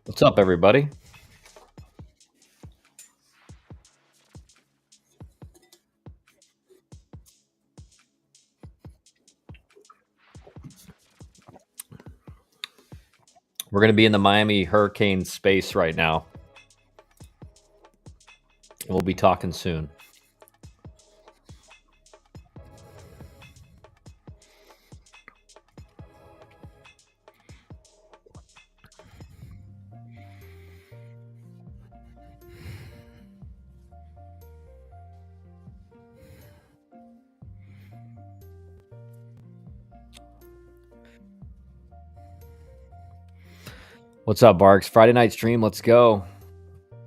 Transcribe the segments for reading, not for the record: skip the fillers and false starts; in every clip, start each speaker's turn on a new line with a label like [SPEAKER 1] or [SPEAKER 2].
[SPEAKER 1] What's up, everybody? We're going to be in the Miami hurricane space right now. We'll be talking soon. What's up, Barks? Friday night stream. Let's go.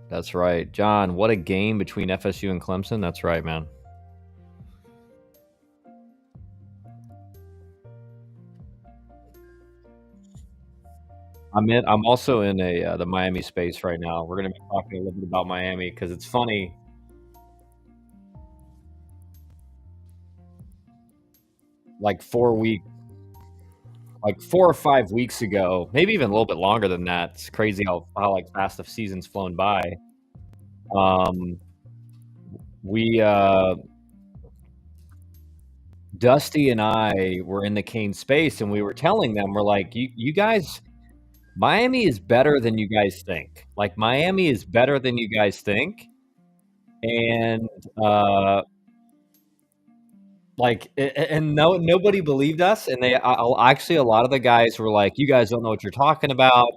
[SPEAKER 1] That's right. John, what a game between FSU and Clemson. That's right, man. I'm also in the Miami space right now. We're going to be talking a little bit about Miami because it's funny. Like 4 weeks, like 4 or 5 weeks ago, maybe even a little bit longer than that. It's crazy how like fast the season's flown by. Um, we Dusty and I were in the Kane space, and we were telling them, we're like, you guys, Miami is better than you guys think. Like, Miami is better than you guys think. And, no, nobody believed us. And actually, a lot of the guys were like, you guys don't know what you're talking about.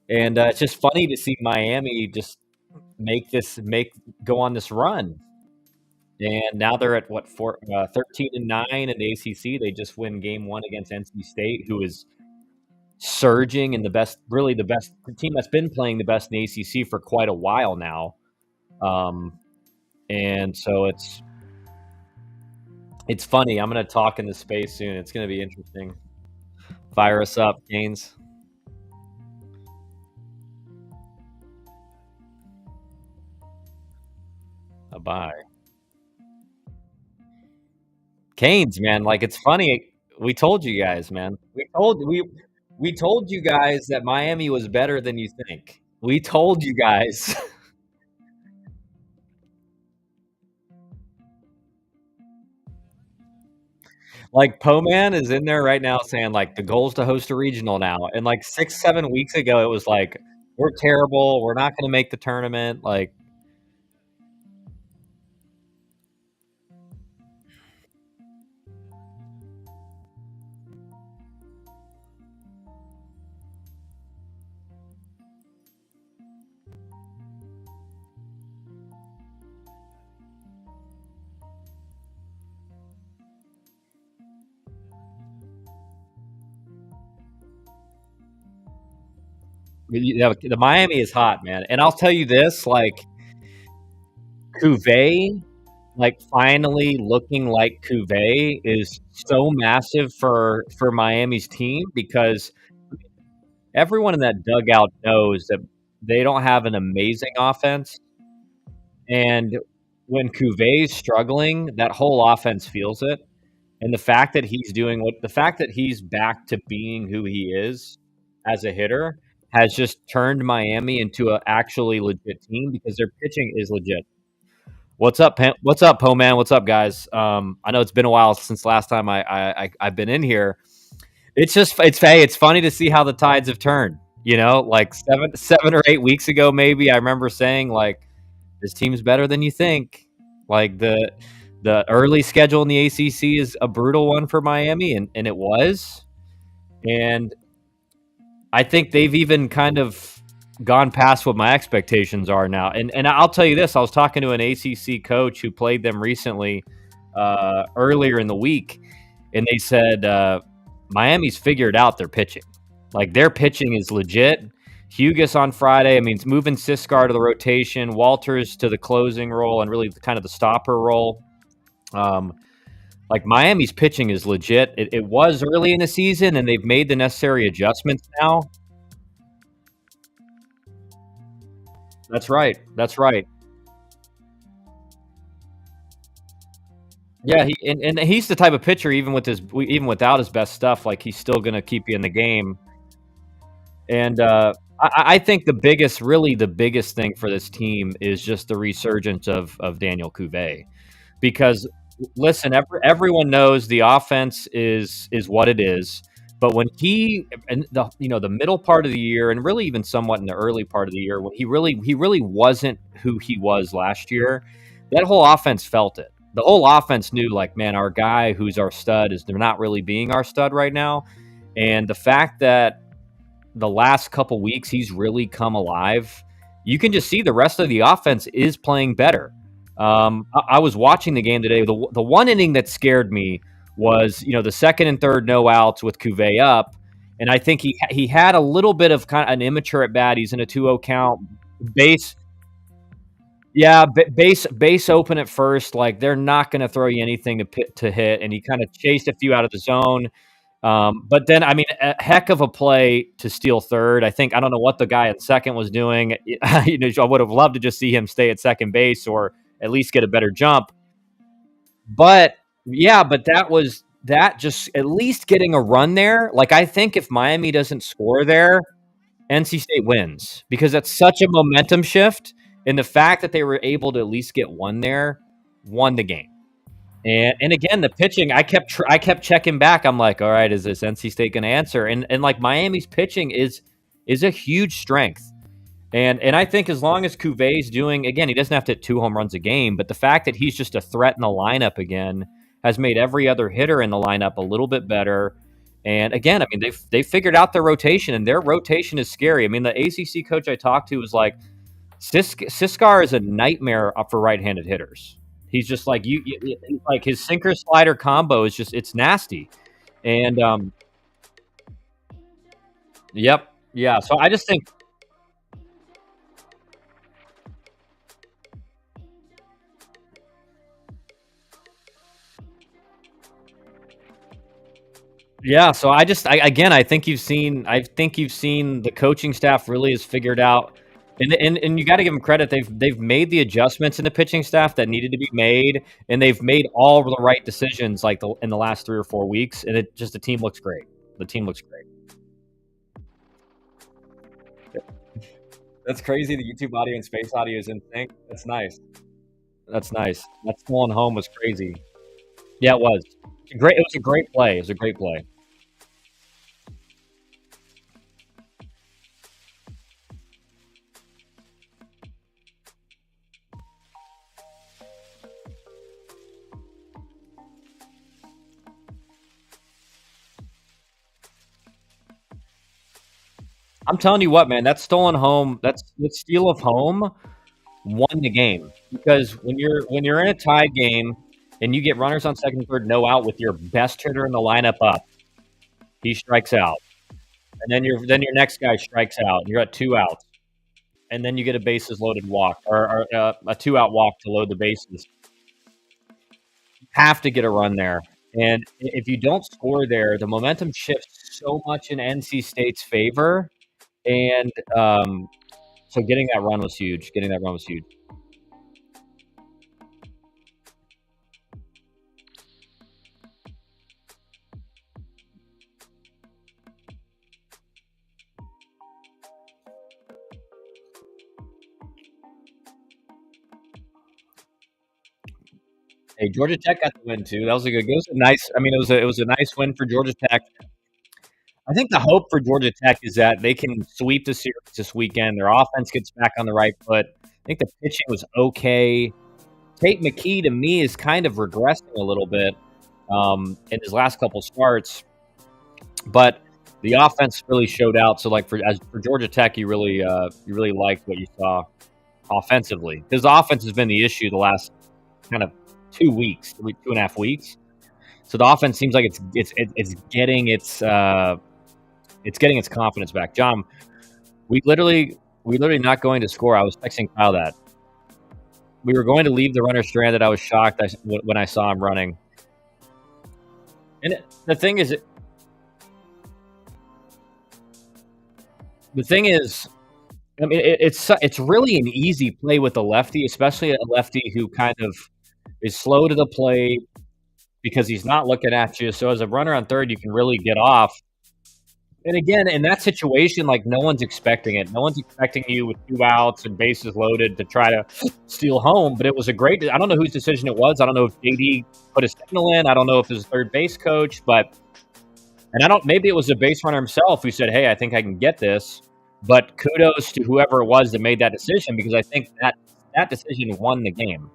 [SPEAKER 1] And it's just funny to see Miami just go on this run. And now they're at 13-9 in the ACC. They just win game one against NC State, who is surging and the best team that's been playing the best in the ACC for quite a while now. And so it's funny. I'm going to talk in the space soon. It's going to be interesting. Fire us up, Canes. Bye. Canes, man. Like, it's funny. We told you guys, man. We told you guys that Miami was better than you think. We told you guys. Like, Poman is in there right now saying, like, the goal is to host a regional now. And, like, 6, 7 weeks ago, it was like, we're terrible. We're not going to make the tournament. Like, the Miami is hot, man. And I'll tell you this, like, Cuvée, like, finally looking like Cuvée is so massive for Miami's team, because everyone in that dugout knows that they don't have an amazing offense. And when Cuvé's struggling, that whole offense feels it. And the fact that he's back to being who he is as a hitter has just turned Miami into a actually legit team, because their pitching is legit. What's up, What's up, Po Man? What's up, guys? I know it's been a while since last time I've been in here. It's funny to see how the tides have turned. You know, like 7 or 8 weeks ago, maybe I remember saying, like, this team's better than you think. Like, the early schedule in the ACC is a brutal one for Miami, and it was. And I think they've even kind of gone past what my expectations are now. And I'll tell you this: I was talking to an ACC coach who played them recently, earlier in the week, and they said Miami's figured out their pitching. Like, their pitching is legit. Hugus on Friday. I mean, it's moving Siskar to the rotation, Walters to the closing role, and really kind of the stopper role. Like, Miami's pitching is legit. It was early in the season, and they've made the necessary adjustments now. That's right. That's right. Yeah, and he's the type of pitcher, even without his best stuff, like, he's still going to keep you in the game. And I think the biggest thing for this team is just the resurgence of Daniel Cuvée. Because listen, everyone knows the offense is what it is. But when he and the middle part of the year, and really even somewhat in the early part of the year, when he really wasn't who he was last year, that whole offense felt it. The whole offense knew, like, man, our guy who's our stud is they're not really being our stud right now. And the fact that the last couple weeks he's really come alive, you can just see the rest of the offense is playing better. I was watching the game today. The one inning that scared me was the second and third no outs with Cuvée up, and I think he had a little bit of kind of an immature at bat. He's in a 2-0 count, base. Yeah, base open at first. Like, they're not going to throw you anything to hit, and he kind of chased a few out of the zone. But then, I mean, a heck of a play to steal third. I don't know what the guy at second was doing. I would have loved to just see him stay at second base or at least get a better jump. But yeah, but that just at least getting a run there. Like, I think if Miami doesn't score there, NC State wins, because that's such a momentum shift. And the fact that they were able to at least get one there won the game. And again, the pitching, I kept checking back. I'm like, all right, is this NC State going to answer? And like, Miami's pitching is a huge strength. And I think as long as Cuvé's doing, again, he doesn't have to hit 2 home runs a game, but the fact that he's just a threat in the lineup again has made every other hitter in the lineup a little bit better. And again, I mean, they've figured out their rotation, and their rotation is scary. I mean, the ACC coach I talked to was like, Siskar is a nightmare for right-handed hitters. He's just like like, his sinker slider combo is just, it's nasty. And yep, yeah. So I just think, yeah. So I think you've seen the coaching staff really has figured out. And you got to give them credit. They've made the adjustments in the pitching staff that needed to be made, and they've made all the right decisions like in the last 3 or 4 weeks. And the team looks great. The team looks great. That's crazy. The YouTube audio and space audio is in sync. That's nice. That's nice. That stolen home was crazy. Yeah, it was. It was a great play. It was a great play. I'm telling you what, man. That stolen home. That steal of home won the game, because when you're in a tied game and you get runners on second and third, no out with your best hitter in the lineup up, he strikes out, and then your next guy strikes out, and you're at 2 outs, and then you get a bases loaded walk, or a 2 out walk to load the bases. You have to get a run there, and if you don't score there, the momentum shifts so much in NC State's favor, and so getting that run was huge. Getting that run was huge. Hey, Georgia Tech got the win too. That was a good. It was a nice. I mean, it was a nice win for Georgia Tech. I think the hope for Georgia Tech is that they can sweep the series this weekend. Their offense gets back on the right foot. I think the pitching was okay. Tate McKee, to me, is kind of regressing a little bit in his last couple starts, but the offense really showed out. So, like, for Georgia Tech, you really liked what you saw offensively, because the offense has been the issue the last kind of 2 weeks, 2.5 weeks. So the offense seems like it's getting its confidence back. John, we literally not going to score. I was texting Kyle that we were going to leave the runner stranded. I was shocked when I saw him running. And the thing is, I mean, it's really an easy play with a lefty, especially a lefty who kind of is slow to the plate because he's not looking at you. So as a runner on third, you can really get off. And again, in that situation, like no one's expecting it. No one's expecting you with 2 outs and bases loaded to try to steal home. But it was a great. I don't know whose decision it was. I don't know if JD put a signal in. I don't know if it was a third base coach, but and I don't. Maybe it was the base runner himself who said, "Hey, I think I can get this." But kudos to whoever it was that made that decision because I think that decision won the game.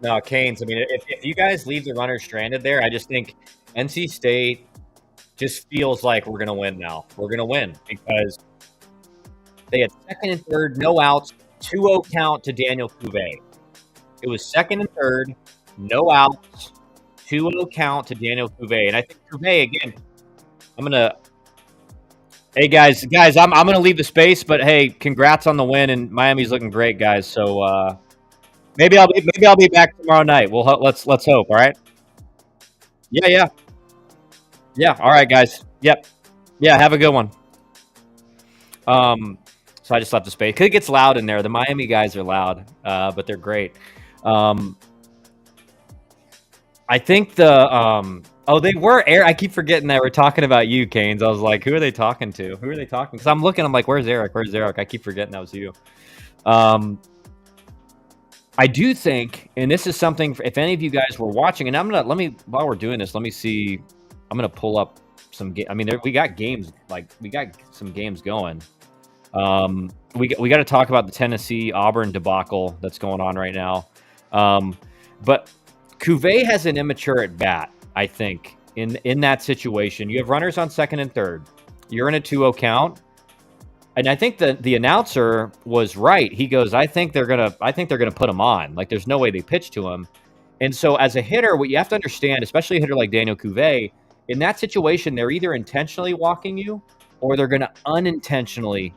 [SPEAKER 1] No, Canes. I mean, if you guys leave the runner stranded there, I just think NC State just feels like we're going to win now. We're going to win because they had second and third, no outs, 2-0 count to Daniel Cuvée. It was second and third, no outs, 2-0 count to Daniel Cuvée. And I think Cuvée, again, I'm going to – hey, guys, I'm going to leave the space, but, hey, congrats on the win, and Miami's looking great, guys. So maybe I'll be back tomorrow night. Let's hope, all right? Yeah. All right, guys. Yep. Yeah, have a good one. So I just left the space because it gets loud in there. The Miami guys are loud, but they're great. I think they were air. I keep forgetting that we're talking about you, Canes. I was like, who are they talking to? Who are they talking? Because I'm looking. I'm like, where's Eric? Where's Eric? I keep forgetting that was you. I do think, and this is something. If any of you guys were watching, and while we're doing this, let me see. I'm gonna pull up some. I mean, we got games. We got some games going. We got to talk about the Tennessee Auburn debacle that's going on right now. But Cuvée has an immature at bat, I think, in that situation. You have runners on second and third. You're in a 2-0 count. And I think the announcer was right. He goes, I think they're gonna put him on. Like, there's no way they pitch to him. And so as a hitter, what you have to understand, especially a hitter like Daniel Cuvée, in that situation, they're either intentionally walking you or they're going to unintentionally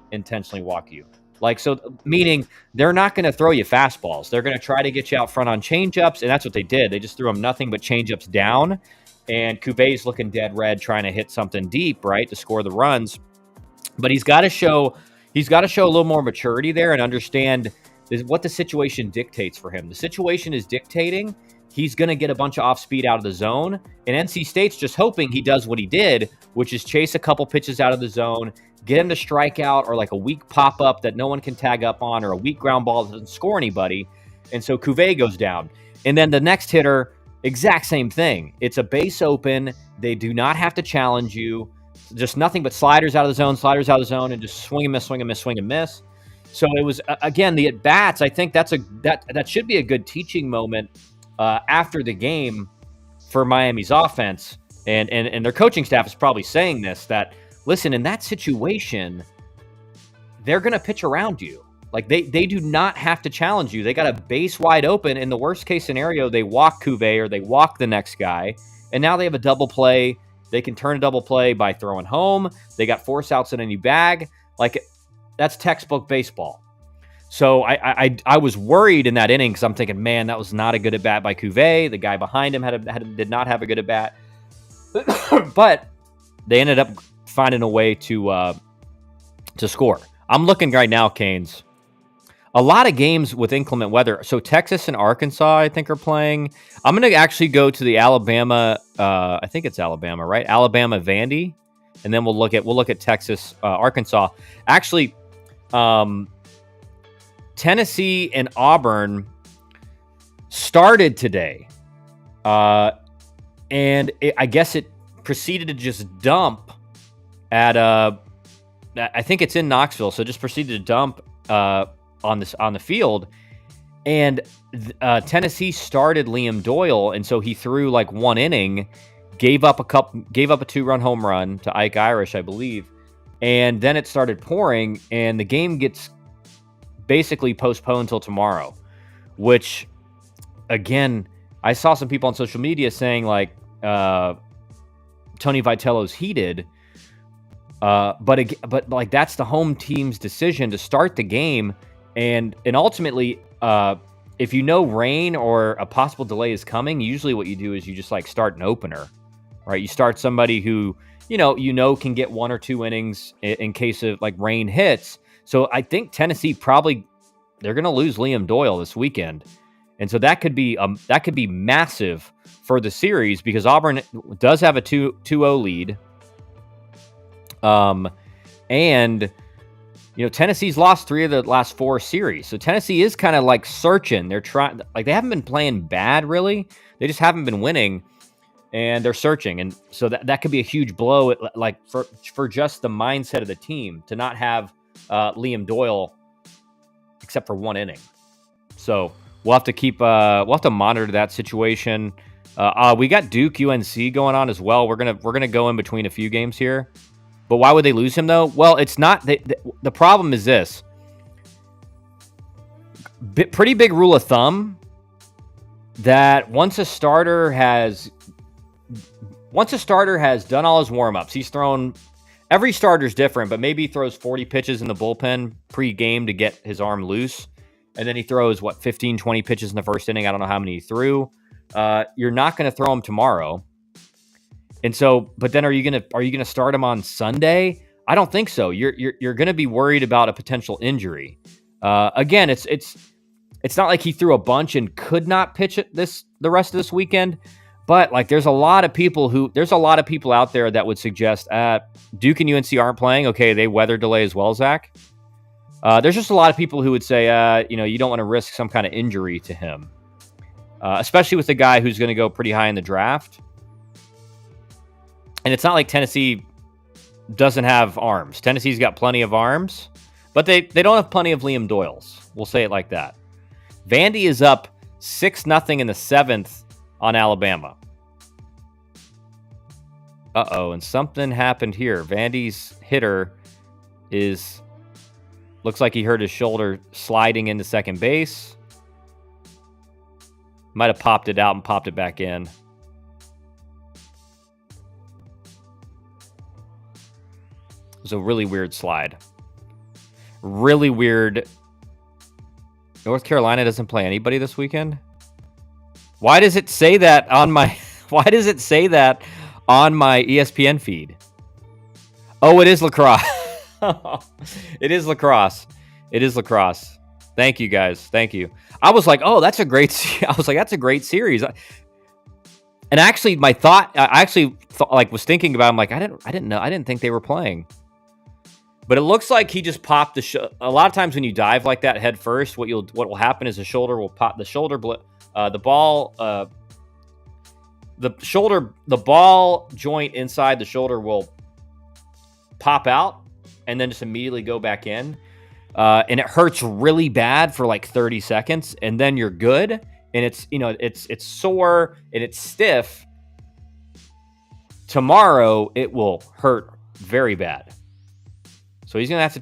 [SPEAKER 1] walk you. Like, so meaning they're not going to throw you fastballs. They're going to try to get you out front on changeups, and that's what they did. They just threw him nothing but changeups down, and Cuvé's looking dead red trying to hit something deep, right, to score the runs. But he's got to show a little more maturity there and understand what the situation dictates for him. The situation is dictating he's going to get a bunch of off speed out of the zone. And NC State's just hoping he does what he did, which is chase a couple pitches out of the zone, get him to strike out or like a weak pop up that no one can tag up on or a weak ground ball that doesn't score anybody. And so Cuvée goes down. And then the next hitter, exact same thing. It's a base open. They do not have to challenge you. Just nothing but sliders out of the zone, and just swing and miss. So it was, again, the at-bats, I think that should be a good teaching moment after the game for Miami's offense, and their coaching staff is probably saying this, that, listen, in that situation, they're going to pitch around you. Like, they do not have to challenge you. They got a base wide open. In the worst case scenario, they walk Cuvée or they walk the next guy, and now they have a double play. They can turn a double play by throwing home. They got force outs in any bag. Like, that's textbook baseball. So I was worried in that inning because I'm thinking, man, that was not a good at bat by Cuvée. The guy behind him did not have a good at bat, but they ended up finding a way to score. I'm looking right now, Canes. A lot of games with inclement weather. So Texas and Arkansas, I think, are playing. I'm going to actually go to the Alabama. I think it's Alabama, right? Alabama Vandy, and then we'll look at Texas, Arkansas. Actually, Tennessee and Auburn started today, and I guess it proceeded to just dump at I think it's in Knoxville, so just proceeded to dump on the field, and Tennessee started Liam Doyle, and so he threw like one inning, gave up a 2-run home run to Ike Irish, I believe, and then it started pouring, and the game gets basically postponed till tomorrow, which, again, I saw some people on social media saying like Tony Vitello's heated. But like that's the home team's decision to start the game, and ultimately, if you know rain or a possible delay is coming, usually what you do is you just like start an opener, right? You start somebody who can get 1 or 2 innings in case of like rain hits. So I think Tennessee probably they're going to lose Liam Doyle this weekend, and so that could be massive for the series because Auburn does have a 2-0 lead. And Tennessee's lost 3 of the last 4 series. So Tennessee is kind of like searching. They're trying, like they haven't been playing bad really. They just haven't been winning and they're searching. And so that could be a huge blow like for just the mindset of the team to not have Liam Doyle except for 1 inning. So we'll have to monitor that situation. We got Duke UNC going on as well. We're going to go in between a few games here. But why would they lose him, though? Well, it's not... The problem is this. Pretty big rule of thumb that once a starter has done all his warm-ups, he's thrown... Every starter's different, but maybe he throws 40 pitches in the bullpen pre-game to get his arm loose. And then he throws, 15, 20 pitches in the first inning. I don't know how many he threw. You're not going to throw him tomorrow. And so, but then are you gonna start him on Sunday? I don't think so. You're gonna be worried about a potential injury. Again, it's not like he threw a bunch and could not pitch it the rest of this weekend. But like, there's a lot of people out there that would suggest Duke and UNC aren't playing. Okay, they weather delay as well, Zach. There's just a lot of people who would say, you don't want to risk some kind of injury to him, especially with the guy who's going to go pretty high in the draft. And it's not like Tennessee doesn't have arms. Tennessee's got plenty of arms, but they don't have plenty of Liam Doyles. We'll say it like that. Vandy is up 6-0 in the 7th on Alabama. And something happened here. Vandy's hitter looks like he hurt his shoulder sliding into second base. Might have popped it out and popped it back in. It was a really weird slide. Really weird. North Carolina doesn't play anybody this weekend? Why does it say that on my ESPN feed? Oh, it is lacrosse. It is lacrosse. Thank you guys. Thank you. I was like, that's a great series. And actually was thinking about it. I'm like, I didn't think they were playing. But it looks like he just popped a lot of times when you dive like that head first, what will happen is the shoulder will pop. The shoulder, the ball joint inside the shoulder will pop out and then just immediately go back in. And it hurts really bad for like 30 seconds, and then you're good. And it's sore and it's stiff. Tomorrow it will hurt very bad. So he's gonna have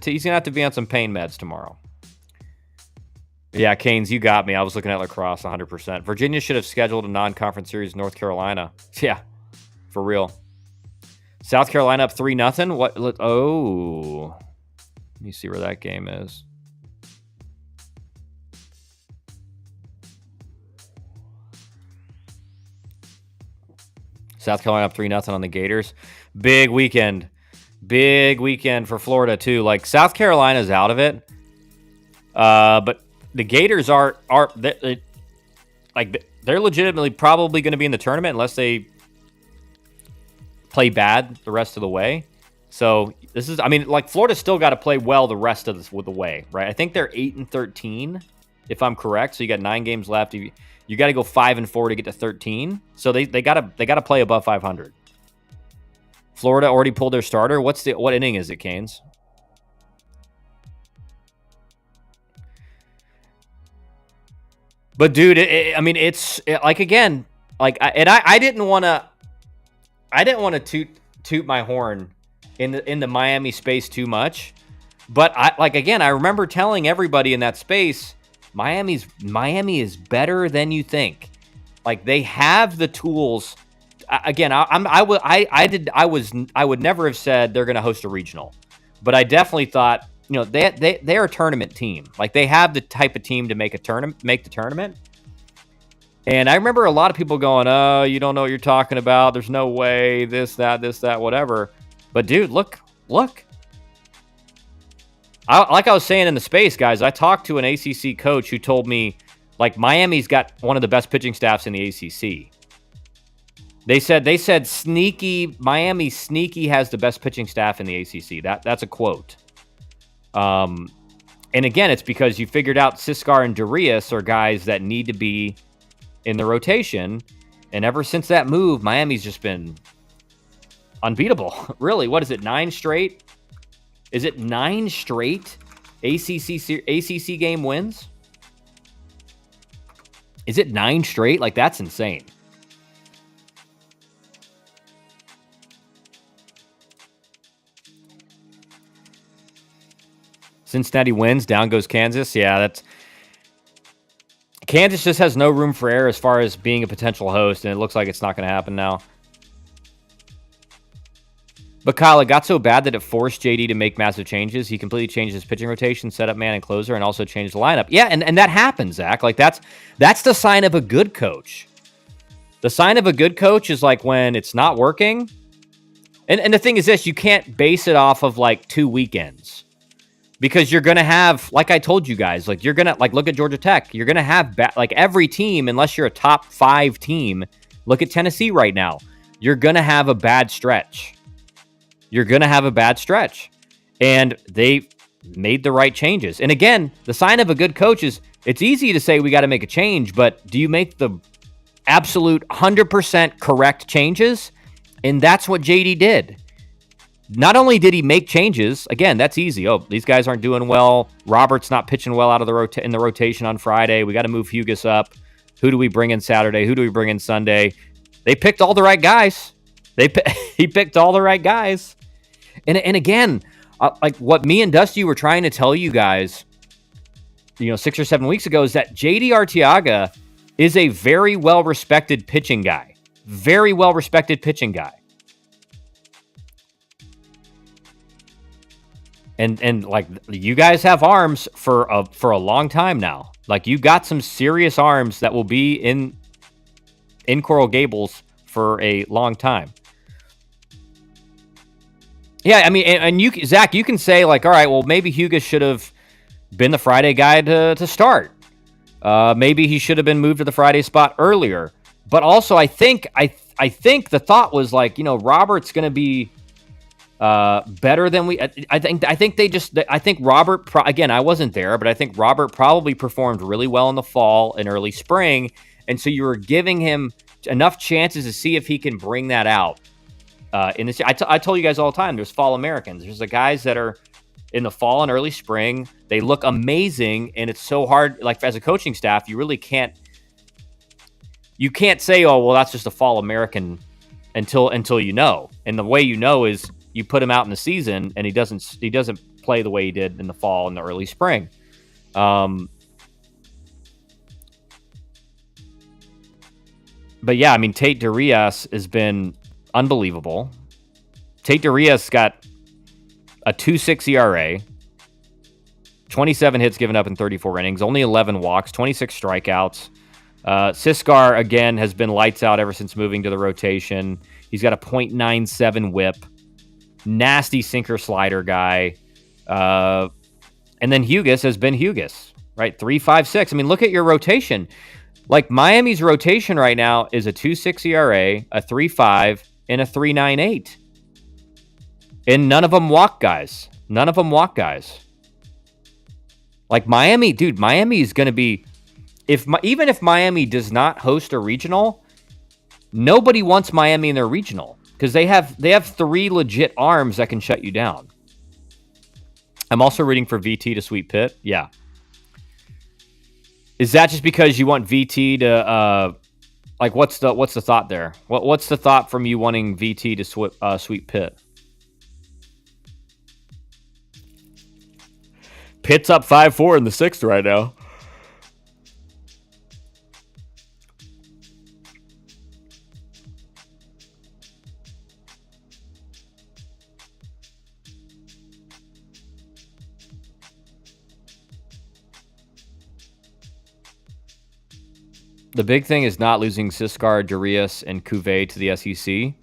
[SPEAKER 1] to be on some pain meds tomorrow. Yeah, Canes, you got me. I was looking at lacrosse 100%. Virginia should have scheduled a non-conference series in North Carolina. Yeah, for real. South Carolina up 3-0. What? Oh, let me see where that game is. South Carolina up 3-0 on the Gators. Big weekend for Florida too. Like South Carolina's out of it, but the Gators they're legitimately probably going to be in the tournament unless they play bad the rest of the way. So Florida's still got to play well the rest of the way, right? I think they're 8-13, if I'm correct. So you got 9 games left. You got to go 5-4 to get to 13. So they got to play above 500. Florida already pulled their starter. What inning is it, Canes? But dude, I didn't want to toot my horn in the Miami space too much, but I remember telling everybody in that space, Miami is better than you think. Like they have the tools. I would never have said they're going to host a regional, but I definitely thought, they're a tournament team. Like, they have the type of team to make the tournament. And I remember a lot of people going, "Oh, you don't know what you're talking about. There's no way. This, that, whatever." But dude, look. Like I was saying in the space, guys, I talked to an ACC coach who told me, like, Miami's got one of the best pitching staffs in the ACC. They said Miami sneaky has the best pitching staff in the ACC. That's a quote. And again, it's because you figured out Siskar and Darius are guys that need to be in the rotation. And ever since that move, Miami's just been unbeatable. Really, what is it, 9 straight? Is it 9 straight ACC game wins? Is it 9 straight? Like, that's insane. Cincinnati wins, down goes Kansas. Yeah, Kansas just has no room for error as far as being a potential host, and it looks like it's not going to happen now. But Kyle, it got so bad that it forced JD to make massive changes. He completely changed his pitching rotation, setup man, and closer, and also changed the lineup. Yeah, and that happens, Zach. Like, that's the sign of a good coach. The sign of a good coach is like when it's not working. And the thing is this, you can't base it off of like 2 weekends. Because you're going to have, like I told you guys, like, you're going to, like, look at Georgia Tech. You're going to have, like, every team, unless you're a top 5 team, look at Tennessee right now. You're going to have a bad stretch. And they made the right changes. And again, the sign of a good coach is, it's easy to say we got to make a change, but do you make the absolute 100% correct changes? And that's what JD did. Not only did he make changes, again, that's easy. Oh, these guys aren't doing well. Robert's not pitching well out of in the rotation on Friday. We got to move Hugus up. Who do we bring in Saturday? Who do we bring in Sunday? They picked all the right guys. He picked all the right guys. And again, like what me and Dusty were trying to tell you guys, 6 or 7 weeks ago, is that JD Arteaga is a very well-respected pitching guy. Very well-respected pitching guy. And like, you guys have arms for a long time now. Like, you got some serious arms that will be in Coral Gables for a long time. Yeah, I mean, and you, Zach, you can say like, all right, well, maybe Hugus should have been the Friday guy to start. Maybe he should have been moved to the Friday spot earlier. But also, I think the thought was like, Robert's going to be better than we. I think Robert. Again, I wasn't there, but I think Robert probably performed really well in the fall and early spring, and so you were giving him enough chances to see if he can bring that out. In this, I told you guys all the time, there's fall Americans. There's the guys that are in the fall and early spring. They look amazing, and it's so hard. Like, as a coaching staff, you really can't. You can't say, "Oh, well, that's just a fall American," until you know. And the way you know is you put him out in the season, and he doesn't play the way he did in the fall and the early spring. But yeah, I mean, Tate Darius has been unbelievable. Tate Darius got a 2.6 ERA, 27 hits given up in 34 innings, only 11 walks, 26 strikeouts. Siskar, again, has been lights out ever since moving to the rotation. He's got a .97 whip. Nasty sinker slider guy. And then Hugus has been Hugus, right? 3.56. I mean, look at your rotation. Like, Miami's rotation right now is a 2.6 ERA, a 3.5, and a 3.98. And none of them walk guys. Like, Miami, dude, Miami is going to be... Even if Miami does not host a regional, nobody wants Miami in their regional because they have 3 legit arms that can shut you down. I'm also rooting for VT to sweep Pitt. Yeah. Is that just because you want VT to like, what's the thought there? What's the thought from you wanting VT to sweep Pitt? Pitt's up 5-4 in the 6th right now. The big thing is not losing Siskar, Darius, and Cuvée to the SEC.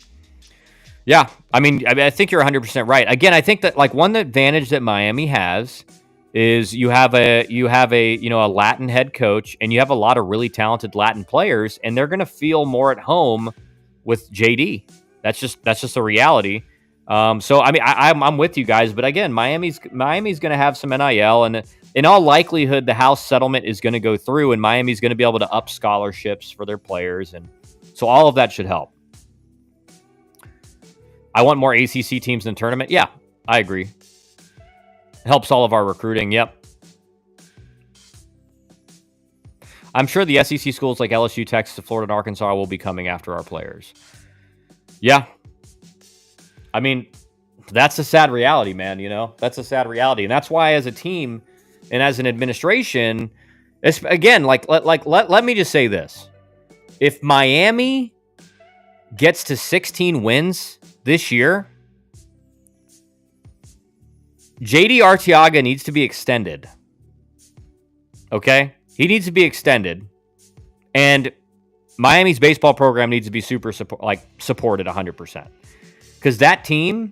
[SPEAKER 1] Yeah, I think you're 100% right. Again, I think that like one advantage that Miami has is you have a a Latin head coach, and you have a lot of really talented Latin players, and they're going to feel more at home with JD. That's just a reality. So I'm with you guys, but again, Miami's going to have some NIL, and in all likelihood, the House settlement is going to go through, and Miami's going to be able to up scholarships for their players, and so all of that should help. I want more ACC teams in the tournament. Yeah, I agree. It helps all of our recruiting. Yep. I'm sure the SEC schools like LSU, Texas, Florida, and Arkansas will be coming after our players. Yeah. I mean, that's a sad reality, man. That's a sad reality. And that's why as a team and as an administration, again, let me just say this. If Miami gets to 16 wins this year, JD Arteaga needs to be extended. Okay? He needs to be extended. And Miami's baseball program needs to be supported 100%. Because that team,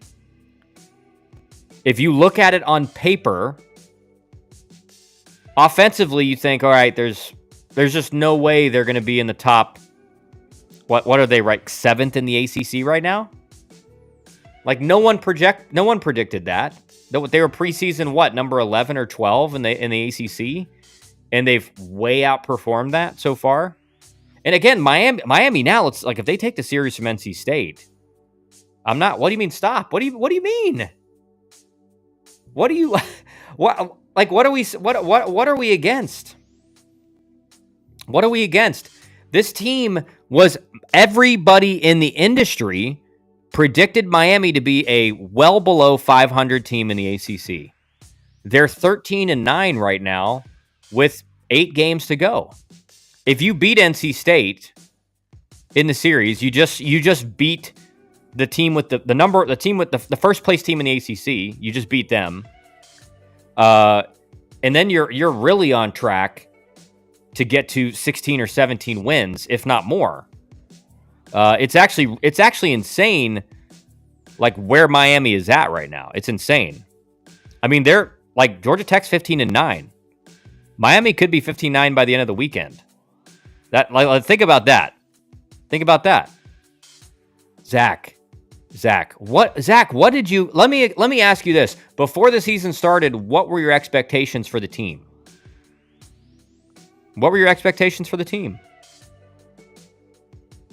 [SPEAKER 1] if you look at it on paper, offensively, you think, all right, there's just no way they're going to be in the top. What are they, right? 7th in the ACC right now? Like no one predicted that. They were preseason number 11 or 12 in the ACC, and they've way outperformed that so far. And again, Miami now, it's like if they take the series from NC State, I'm not. What do you mean stop? What do you mean? What do you what are we against? What are we against? This team was, everybody in the industry predicted Miami to be a well below 500 team in the ACC. They're 13-9 right now with 8 games to go. If you beat NC State in the series, you just beat the team with the first place team in the ACC. You just beat them, and then you're really on track to get to 16 or 17 wins, if not more. It's actually insane, like where Miami is at right now. It's insane. I mean, they're like Georgia Tech's 15-9. Miami could be 15-9 by the end of the weekend. Think about that. Think about that. Zach, what did you? Let me ask you this: before the season started, what were your expectations for the team? What were your expectations for the team?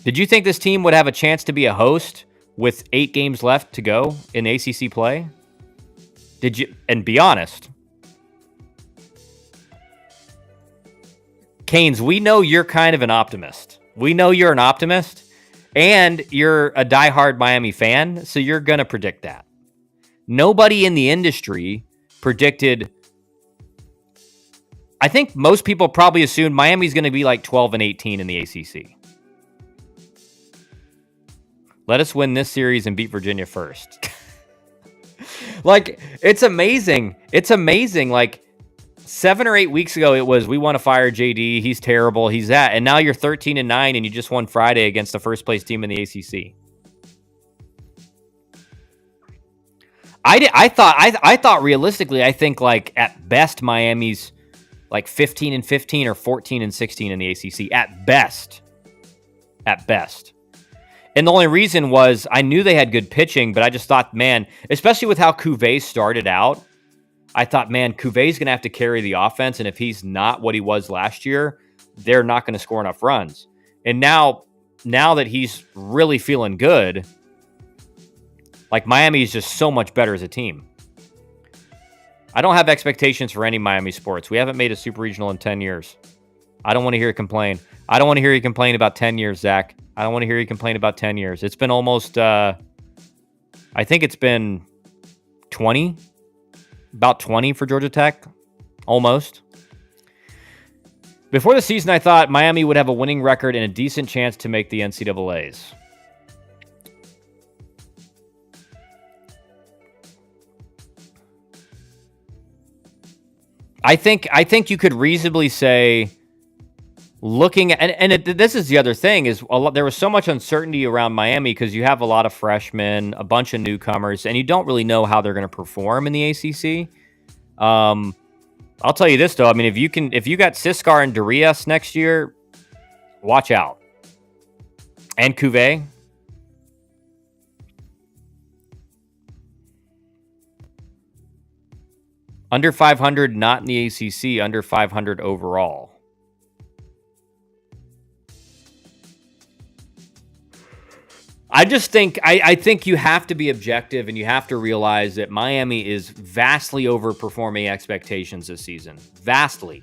[SPEAKER 1] Did you think this team would have a chance to be a host with 8 games left to go in ACC play? Did you? And be honest. Canes, we know you're kind of an optimist. We know you're an optimist, and you're a diehard Miami fan, so you're going to predict that. Nobody in the industry predicted. I think most people probably assumed Miami's going to be like 12-18 in the ACC. Let us win this series and beat Virginia first. Like, it's amazing. It's amazing. Like, 7 or 8 weeks ago, it was, we want to fire JD. He's terrible. He's that. And now you're 13-9, and you just won Friday against the first place team in the ACC. I thought realistically, I think like at best Miami's like 15-15 or 14-16 in the ACC at best. At best. And the only reason was I knew they had good pitching, but I just thought, man, especially with how Cuvée started out, I thought, man, Cuvé's going to have to carry the offense, and if he's not what he was last year, they're not going to score enough runs. And now that he's really feeling good, like Miami is just so much better as a team. I don't have expectations for any Miami sports. We haven't made a super regional in 10 years. I don't want to hear you complain. I don't want to hear you complain about 10 years, Zach. I don't want to hear you complain about 10 years. It's been almost, I think it's been 20. About 20 for Georgia Tech. Almost. Before the season, I thought Miami would have a winning record and a decent chance to make the NCAAs. I think you could reasonably say looking at, this is the other thing is there was so much uncertainty around Miami because you have a lot of freshmen, a bunch of newcomers, and you don't really know how they're going to perform in the ACC. I'll tell you this though. I mean, if you got Siskar and Darius next year, watch out. And Cuvée. Under 500, not in the ACC, under 500 overall. I just think I think you have to be objective and you have to realize that Miami is vastly overperforming expectations this season. Vastly.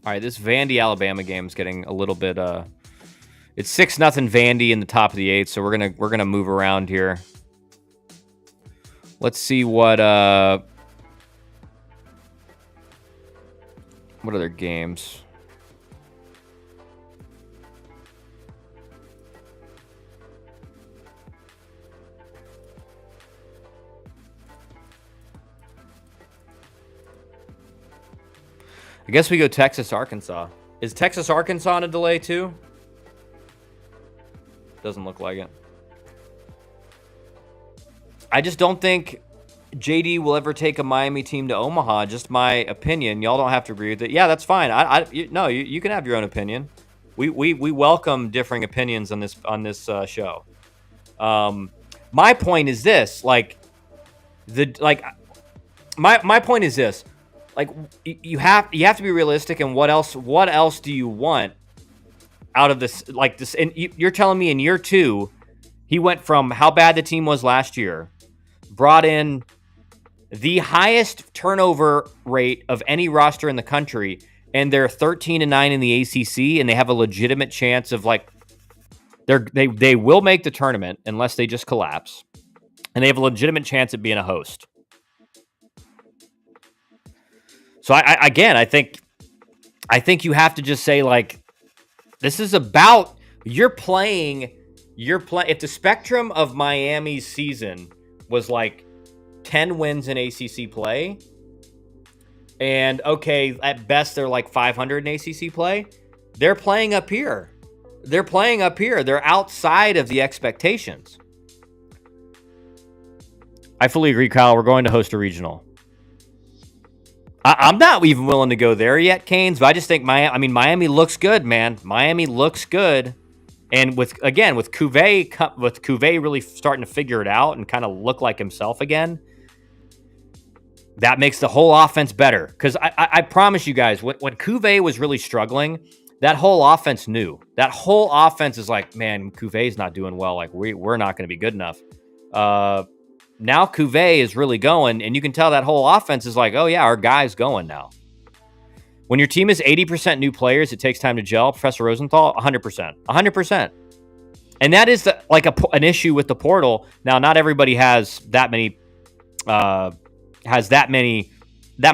[SPEAKER 1] All right, this Vandy Alabama game is getting a little bit it's 6-0 Vandy in the top of the 8th, so we're gonna move around here. Let's see what other games. I guess we go Texas, Arkansas. Is Texas, Arkansas on a delay too? Doesn't look like it. I just don't think JD will ever take a Miami team to Omaha. Just my opinion. Y'all don't have to agree with it. Yeah, that's fine. You can have your own opinion. We welcome differing opinions on this show. My point is this. My point is this. Like you have to be realistic. And what else do you want out of this? Like this, and you're telling me in year 2, he went from how bad the team was last year, brought in the highest turnover rate of any roster in the country, and they're 13-9 in the ACC, and they have a legitimate chance of they will make the tournament unless they just collapse, and they have a legitimate chance at being a host. So I think you have to just say this is about you're playing. If the spectrum of Miami's season was 10 wins in ACC play, and okay, at best they're 500 in ACC play, they're playing up here. They're outside of the expectations. I fully agree, Kyle. We're going to host a regional. I'm not even willing to go there yet, Canes, but I just think Miami looks good, man. Miami looks good. And with Cuvée really starting to figure it out and kind of look like himself again, that makes the whole offense better. Because I promise you guys, when Cuvée was really struggling, that whole offense knew. That whole offense is man, Cuvé's not doing well. We're not going to be good enough. Now Cuvée is really going, and you can tell that whole offense is oh yeah, our guy's going now. When your team is 80% new players, it takes time to gel. Professor Rosenthal, 100%. And that is an issue with the portal. Now, not everybody has that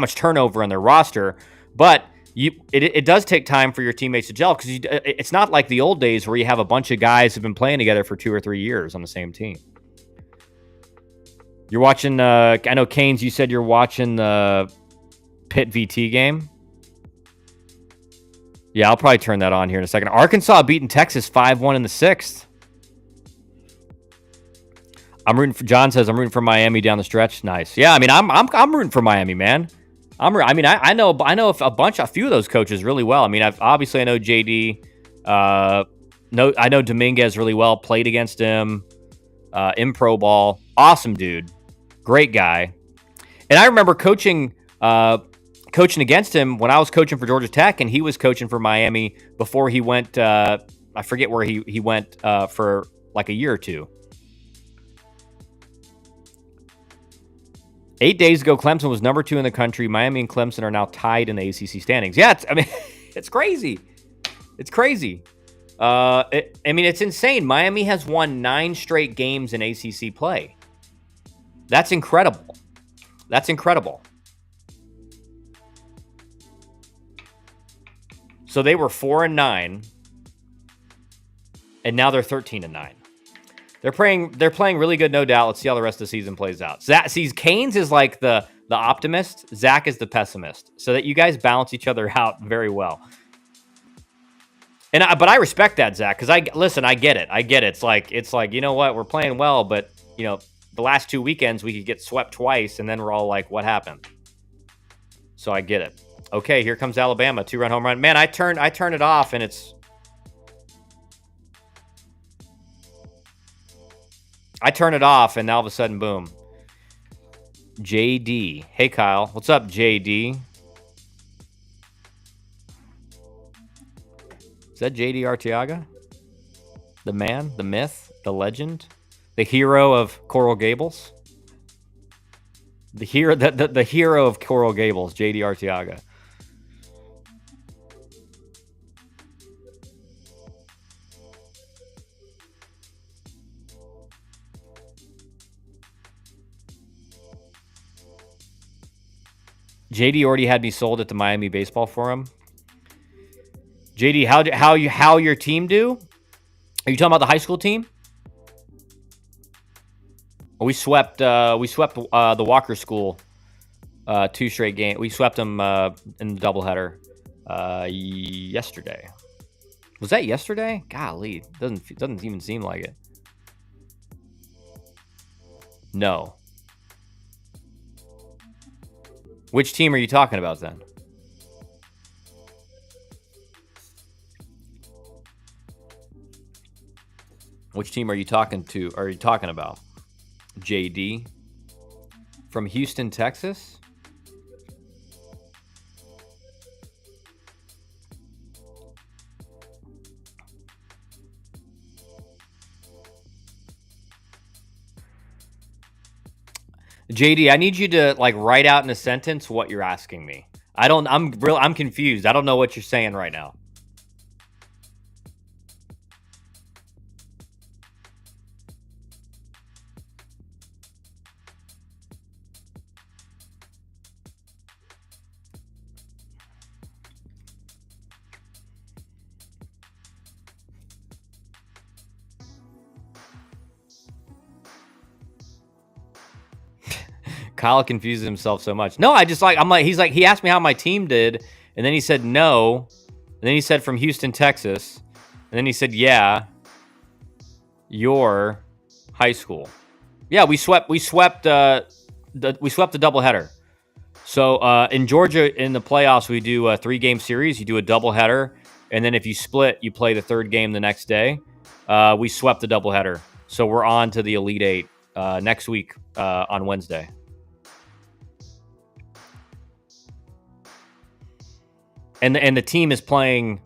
[SPEAKER 1] much turnover in their roster, but it does take time for your teammates to gel because it's not like the old days where you have a bunch of guys who've been playing together for 2 or 3 years on the same team. You're watching, I know, Canes, you said you're watching the Pitt VT game. Yeah, I'll probably turn that on here in a second. Arkansas beating Texas 5-1 in the 6th. John says I'm rooting for Miami down the stretch. Nice. Yeah, I'm rooting for Miami, man. I know a few of those coaches really well. I know JD. I know Dominguez really well. Played against him in pro ball. Awesome dude. Great guy. And I remember coaching against him when I was coaching for Georgia Tech, and he was coaching for Miami before he went. I forget where he went for a year or 2. 8 days ago, Clemson was number 2 in the country. Miami and Clemson are now tied in the ACC standings. Yeah, it's crazy. It's crazy. It's insane. Miami has won 9 straight games in ACC play. That's incredible. So they were 4-9. and now they're 13-9. They're playing really good, no doubt. Let's see how the rest of the season plays out. Canes is like the optimist. Zach is the pessimist. So that you guys balance each other out very well. But I respect that, Zach, because I get it. It's like you know what, we're playing well, but the last 2 weekends we could get swept twice, and then we're all like, what happened? So I get it. Okay, here comes Alabama, 2-run home run. Man, I turn it off, and it's. I turn it off, and all of a sudden, boom. JD. Hey, Kyle. What's up, JD? Is that JD Arteaga? The man, the myth, the legend, the hero of Coral Gables? The hero of Coral Gables, JD Arteaga. JD already had me sold at the Miami Baseball Forum. JD, how your team do? Are you talking about the high school team? We swept the Walker School 2 straight games. We swept them in the doubleheader yesterday. Was that yesterday? Golly, doesn't even seem like it. No. Which team are you talking about then? Which team are you talking about? JD from Houston, Texas? JD, I need you to write out in a sentence what you're asking me. I'm confused. I don't know what you're saying right now. Kyle confuses himself so much. No, he asked me how my team did, and then he said no, and then he said from Houston, Texas, and then he said, yeah, your high school. Yeah, we swept the doubleheader. So in Georgia in the playoffs, we do a 3-game series. You do a doubleheader, and then if you split, you play the 3rd game the next day. We swept the doubleheader, so we're on to the Elite Eight next week on Wednesday. And the team is playing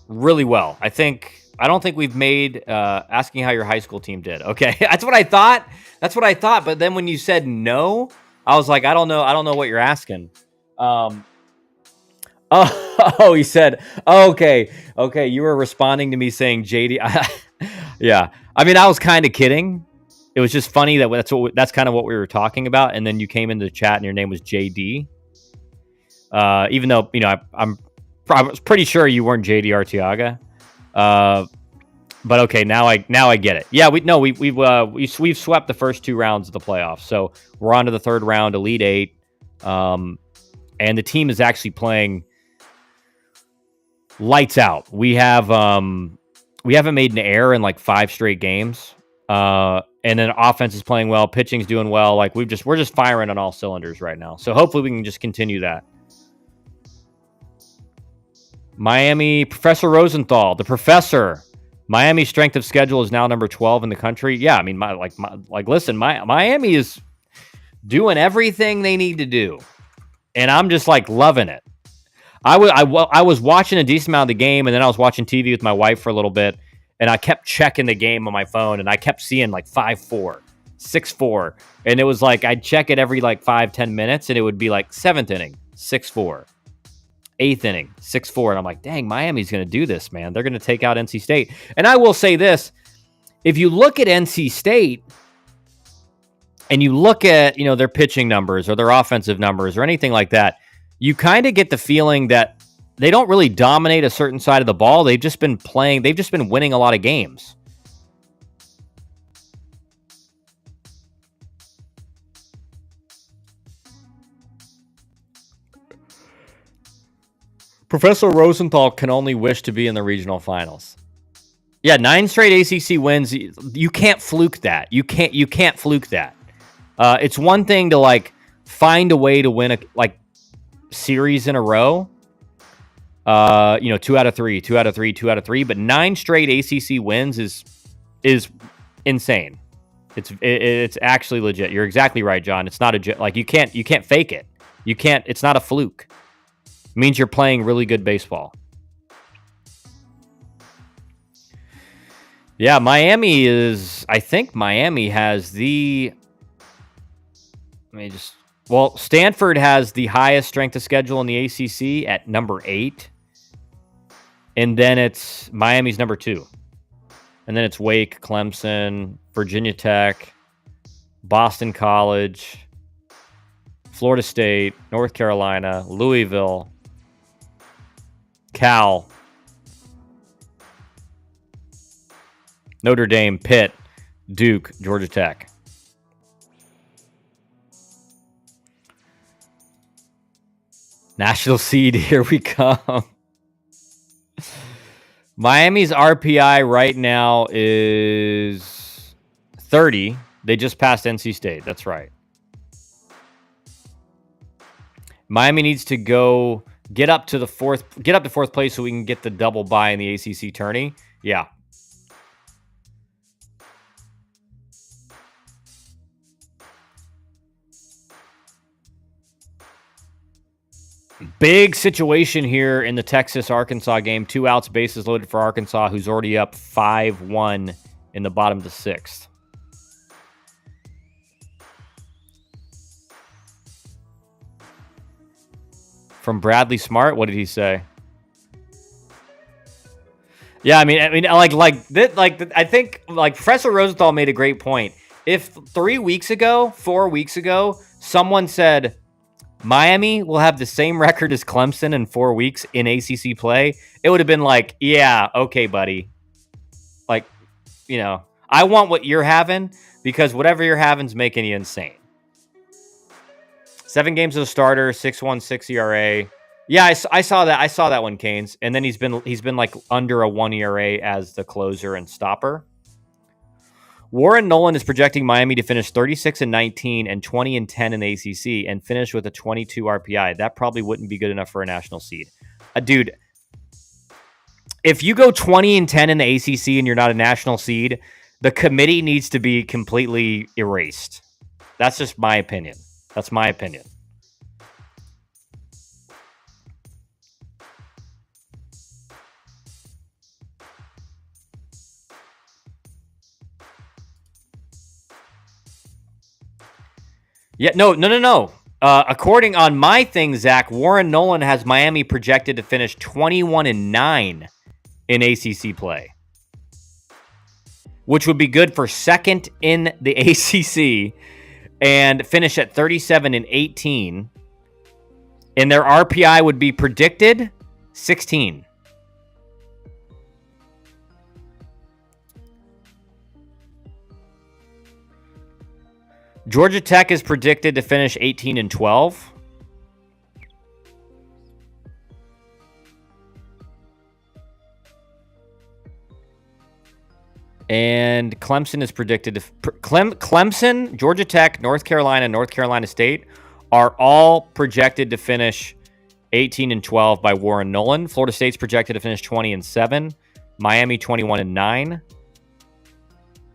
[SPEAKER 1] really well. I don't think we've made asking how your high school team did. Okay, that's what I thought. But then when you said no, I was like, I don't know what you're asking. He said, okay. You were responding to me saying JD. Yeah, I mean, I was kind of kidding. It was just funny that's kind of what we were talking about. And then you came into the chat and your name was JD. Even though I was pretty sure you weren't JD Arteaga, but okay, now I get it. Yeah, we've swept the first 2 rounds of the playoffs, so we're on to the 3rd round, Elite Eight, and the team is actually playing lights out. We haven't made an error in 5 straight games, and then offense is playing well, pitching's doing well. We're just firing on all cylinders right now. So hopefully we can just continue that. Miami, Professor Rosenthal, the professor. Miami's strength of schedule is now number 12 in the country. Yeah, I mean, listen, Miami is doing everything they need to do, and I'm just loving it. I was watching a decent amount of the game, and then I was watching TV with my wife for a little bit, and I kept checking the game on my phone, and I kept seeing 5-4, 6-4, and it was I'd check it every 5-10 minutes, and it would be 7th inning, 6-4. 8th inning, 6-4. And I'm like, dang, Miami's going to do this, man. They're going to take out NC State. And I will say this. If you look at NC State and you look at, their pitching numbers or their offensive numbers or anything like that, you kind of get the feeling that they don't really dominate a certain side of the ball. They've just been playing. They've just been winning a lot of games. Professor Rosenthal can only wish to be in the regional finals. Yeah, 9 straight ACC wins. You can't fluke that. You can't fluke that. It's one thing to like find a way to win a like series in a row. 2 out of 3, 2 out of 3, 2 out of 3. But 9 straight ACC wins is insane. It's actually legit. You're exactly right, John. It's not like you can't fake it. You can't. It's not a fluke. It means you're playing really good baseball. Yeah, I think Miami has Stanford has the highest strength of schedule in the ACC at number 8. And then it's Miami's number 2. And then it's Wake, Clemson, Virginia Tech, Boston College, Florida State, North Carolina, Louisville, Cal, Notre Dame, Pitt, Duke, Georgia Tech. National seed, here we come. Miami's RPI right now is 30. They just passed NC State. That's right. Miami needs to get up to fourth place so we can get the double bye in the ACC tourney. Yeah. Big situation here in the Texas-Arkansas game. 2 outs, bases loaded for Arkansas, who's already up 5-1 in the bottom of the 6th. From Bradley Smart, what did he say? Yeah, I think Professor Rosenthal made a great point. If 4 weeks ago, someone said Miami will have the same record as Clemson in 4 weeks in ACC play, it would have been like, yeah, okay, buddy. Like, I want what you're having because whatever you're having is making you insane. 7 games as a starter, 6.16 ERA. Yeah, I saw that. I saw that one, Canes. And then he's been like under a 1 ERA as the closer and stopper. Warren Nolan is projecting Miami to finish 36-19 and 20-10 in the ACC and finish with a 22 RPI. That probably wouldn't be good enough for a national seed. Dude, if you go 20-10 in the ACC and you're not a national seed, the committee needs to be completely erased. That's just my opinion. That's my opinion. Yeah, no. According on my thing, Zach, Warren Nolan has Miami projected to finish 21-9 in ACC play, which would be good for second in the ACC and finish at 37-18. And their RPI would be predicted 16. Georgia Tech is predicted to finish 18-12. And Clemson is predicted to... Clemson, Georgia Tech, North Carolina State are all projected to finish 18-12 by Warren Nolan. Florida State's projected to finish 20-7. Miami 21-9.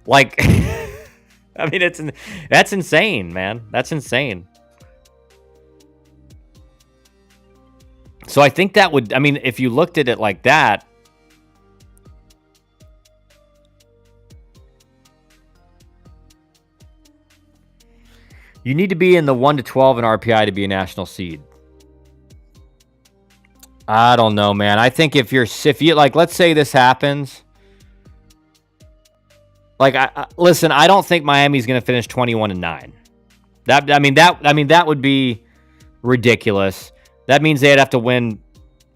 [SPEAKER 1] Like... I mean, that's insane, man. That's insane. So I think that would, if you looked at it like that, you need to be in the 1-12 in RPI to be a national seed. I don't know, man. I think if you like, let's say this happens. Like, listen, I don't think Miami's going to finish 21-9. That would be ridiculous. That means they'd have to win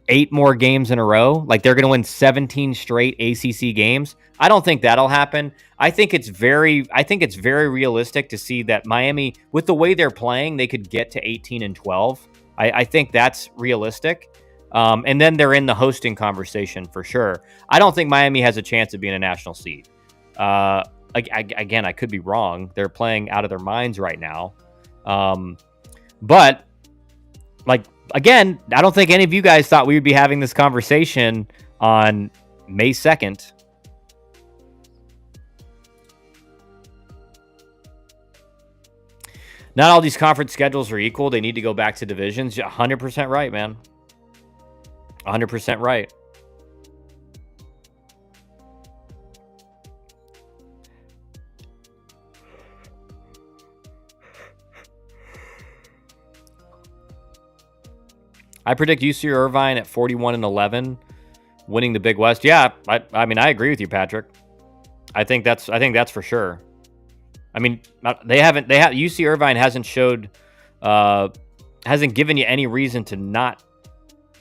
[SPEAKER 1] 8 more games in a row. Like they're going to win 17 straight ACC games. I don't think that'll happen. I think it's very realistic to see that Miami, with the way they're playing, they could get to 18-12. I think that's realistic. And then they're in the hosting conversation for sure. I don't think Miami has a chance of being a national seed. Again, I could be wrong. They're playing out of their minds right now. But like, again, I don't think any of you guys thought we would be having this conversation on May 2nd. Not all these conference schedules are equal. They need to go back to divisions. 100% right, man. 100% right. I predict UC Irvine at 41-11, winning the Big West. Yeah, I mean, I agree with you, Patrick. I think that's for sure. I mean, UC Irvine hasn't given you any reason to not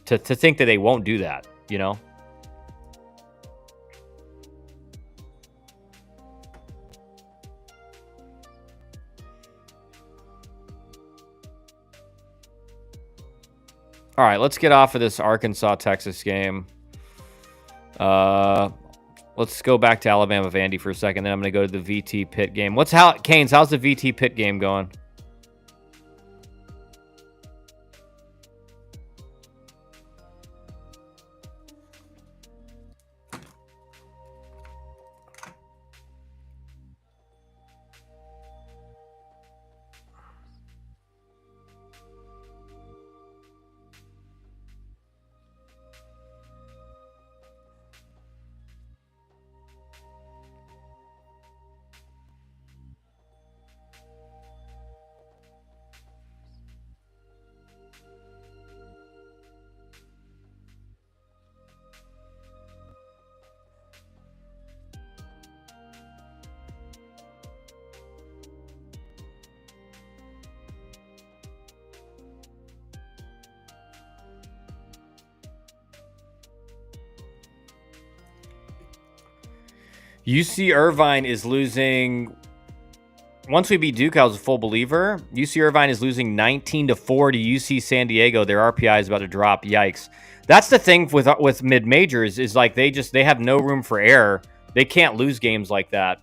[SPEAKER 1] to think that they won't do that, you know? All right, let's get off of this Arkansas-Texas game. Let's go back to Alabama-Vandy for a second. Then I'm going to go to the VT Pitt game. Canes, how's the VT Pitt game going? UC Irvine is losing. Once we beat Duke, I was a full believer. UC Irvine is losing 19-4 to UC San Diego. Their RPI is about to drop. Yikes. That's the thing with mid-majors is like they have no room for error. They can't lose games like that.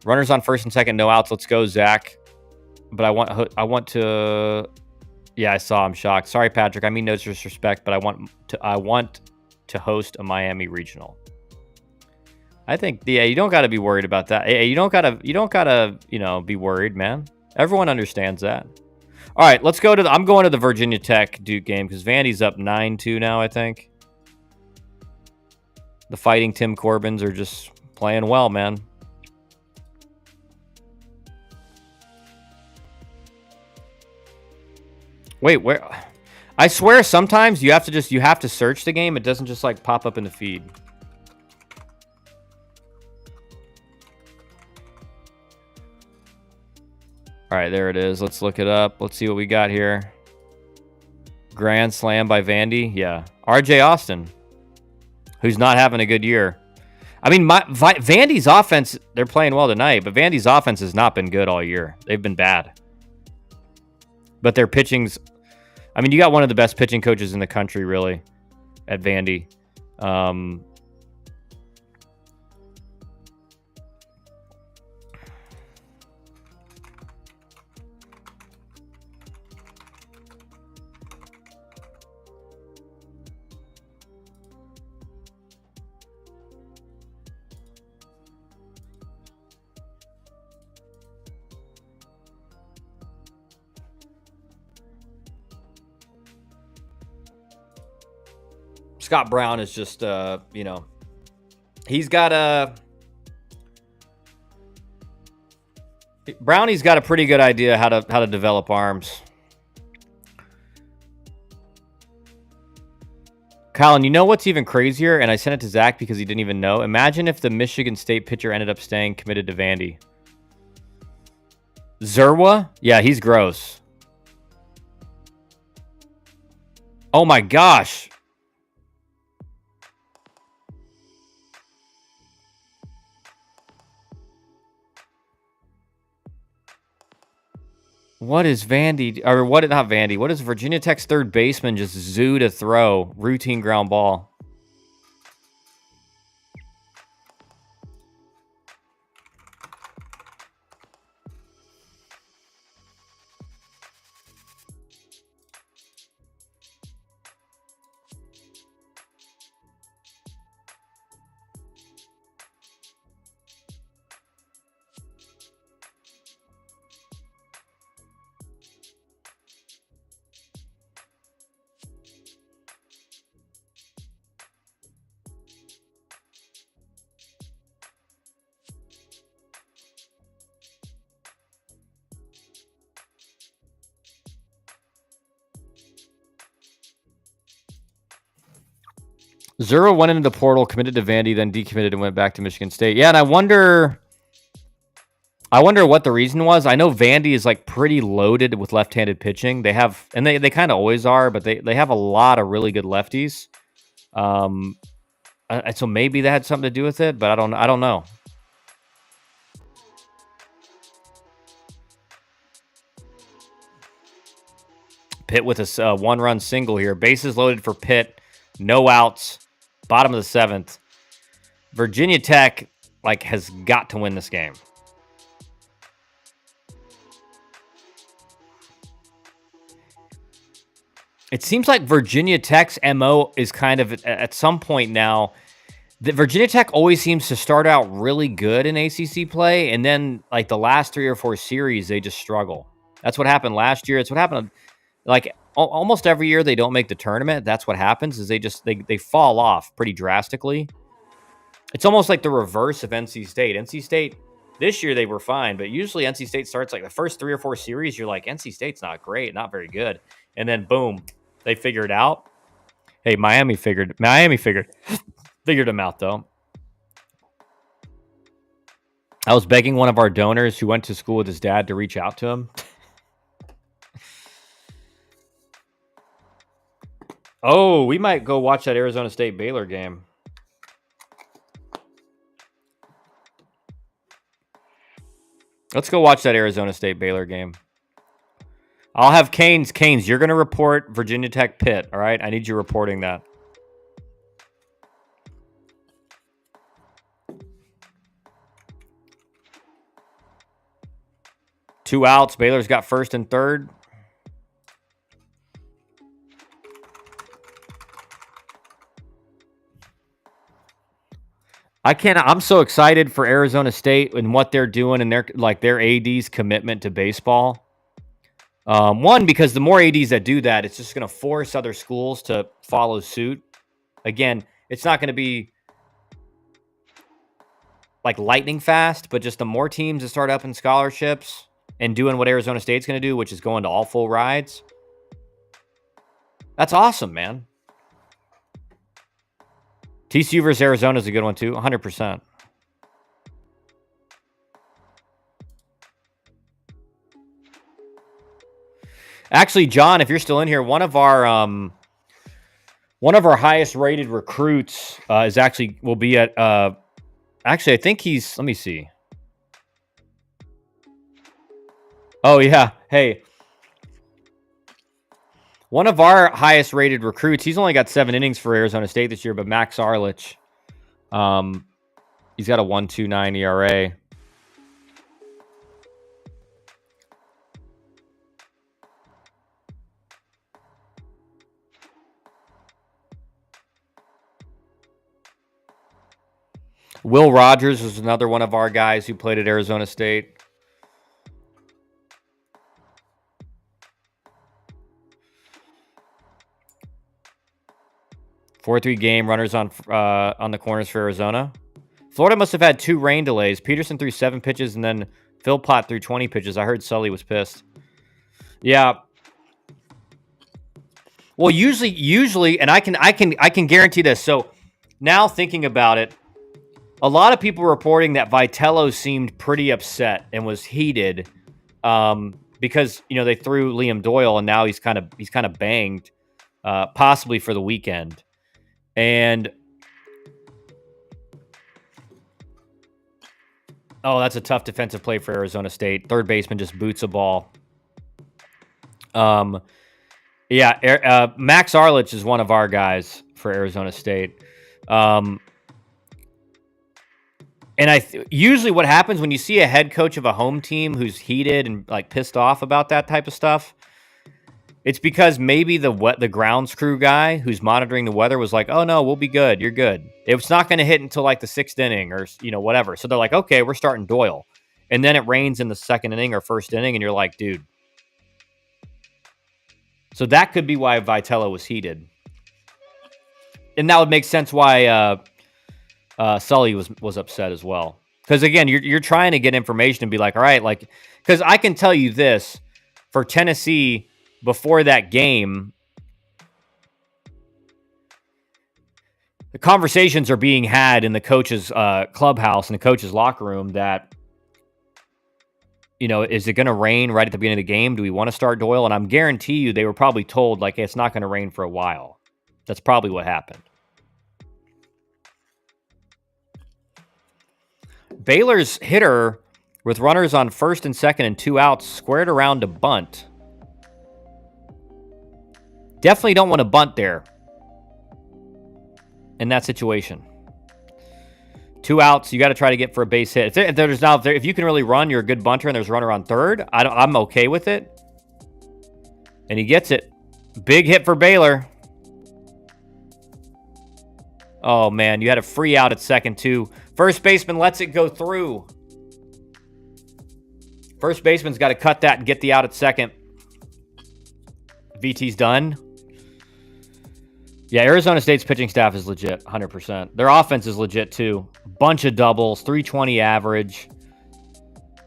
[SPEAKER 1] Runners on first and second, no outs. Let's go, Zach. But I want to. Yeah, I saw. I'm shocked. Sorry, Patrick. I mean no disrespect, but I want to host a Miami regional. I think, yeah, you don't got to be worried about that. You don't gotta, be worried, man. Everyone understands that. All right, let's go to I'm going to the Virginia Tech Duke game because Vandy's up 9-2 now, I think. The Fighting Tim Corbins are just playing well, man. Wait, where? I swear sometimes you have to search the game. It doesn't just like pop up in the feed. All right, there it is. Let's look it up. Let's see what we got here. Grand slam by Vandy. Yeah. RJ Austin, who's not having a good year. I mean, Vandy's offense, they're playing well tonight, but Vandy's offense has not been good all year. They've been bad. But their pitching's... I mean, you got one of the best pitching coaches in the country, really, at Vandy. Scott Brown is just, he's got Brownie's got a pretty good idea how to develop arms. Colin, you know what's even crazier? And I sent it to Zach because he didn't even know. Imagine if the Michigan State pitcher ended up staying committed to Vandy. Zerwa? Yeah, he's gross. Oh my gosh. What is Vandy, or what, not Vandy, what is Virginia Tech's third baseman just zoo to throw? Routine ground ball. Zero went into the portal, committed to Vandy, then decommitted and went back to Michigan State. Yeah, and I wonder what the reason was. I know Vandy is like pretty loaded with left-handed pitching. They have, and they kind of always are, but they have a lot of really good lefties. So maybe that had something to do with it, but I don't know. Pitt with a one-run single here. Bases loaded for Pitt. No outs. Bottom of the seventh. Virginia Tech has got to win this game. It seems like Virginia Tech's MO is kind of at some point now. The Virginia Tech always seems to start out really good in ACC play, and then the last 3 or 4 series they just struggle. That's what happened last year. It's what happened almost every year they don't make the tournament. That's what happens is they fall off pretty drastically. It's almost like the reverse of NC State. NC State this year they were fine, but usually NC State starts the first 3 or 4 series. You're like, NC State's not great, not very good, and then boom, they figure it out. Hey, Miami figured them out though. I was begging one of our donors who went to school with his dad to reach out to him. Oh, we might go watch that Arizona State Baylor game. Let's go watch that Arizona State Baylor game. I'll have Canes. Canes, you're going to report Virginia Tech Pitt, all right? I need you reporting that. Two outs. Baylor's got first and third. I'm so excited for Arizona State and what they're doing and their AD's commitment to baseball. One, because the more ADs that do that, it's just going to force other schools to follow suit. Again, it's not going to be lightning fast, but just the more teams that start up in scholarships and doing what Arizona State's going to do, which is going to all full rides. That's awesome, man. TCU versus Arizona is a good one too, 100%. Actually, John, if you're still in here, one of our highest rated recruits will be at. Actually, I think he's. Let me see. Oh yeah, hey. One of our highest rated recruits, he's only got 7 innings for Arizona State this year, but Max Arlich, he's got a 1.29 ERA. Will Rogers was another one of our guys who played at Arizona State. Four-3 game, runners on the corners for Arizona. Florida must have had 2 rain delays. Peterson threw 7 pitches, and then Philpott threw 20 pitches. I heard Sully was pissed. Yeah. Well, usually, and I can guarantee this. So now thinking about it, a lot of people reporting that Vitello seemed pretty upset and was heated because they threw Liam Doyle, and now he's kind of banged. possibly for the weekend. And that's a tough defensive play for Arizona State. Third baseman just boots a ball. Max Arlich is one of our guys for Arizona State. And usually what happens when you see a head coach of a home team who's heated and like pissed off about that type of stuff, it's because maybe the grounds crew guy who's monitoring the weather was like, "Oh no, we'll be good. You're good. It's not going to hit until like the 6th inning or whatever." So they're like, "Okay, we're starting Doyle," and then it rains in the 2nd inning or 1st inning, and you're like, "Dude." So that could be why Vitello was heated, and that would make sense why Sully was upset as well. Because again, you're trying to get information and be like, all right, like, because I can tell you this for Tennessee before that game, the conversations are being had in the coach's clubhouse and the coach's locker room that, is it going to rain right at the beginning of the game? Do we want to start Doyle? And I'm guarantee you they were probably told like, hey, it's not going to rain for a while. That's probably what happened. Baylor's hitter with runners on 1st and 2nd and 2 outs squared around a bunt. Definitely don't want to bunt there in that situation. 2 outs, you got to try to get for a base hit. If you can really run, you're a good bunter, and there's a runner on 3rd. I'm okay with it. And he gets it. Big hit for Baylor. Oh, man, you had a free out at 2nd, too. First baseman lets it go through. First baseman's got to cut that and get the out at 2nd. VT's done. Yeah, Arizona State's pitching staff is legit, 100%. Their offense is legit, too. Bunch of doubles, 320 average.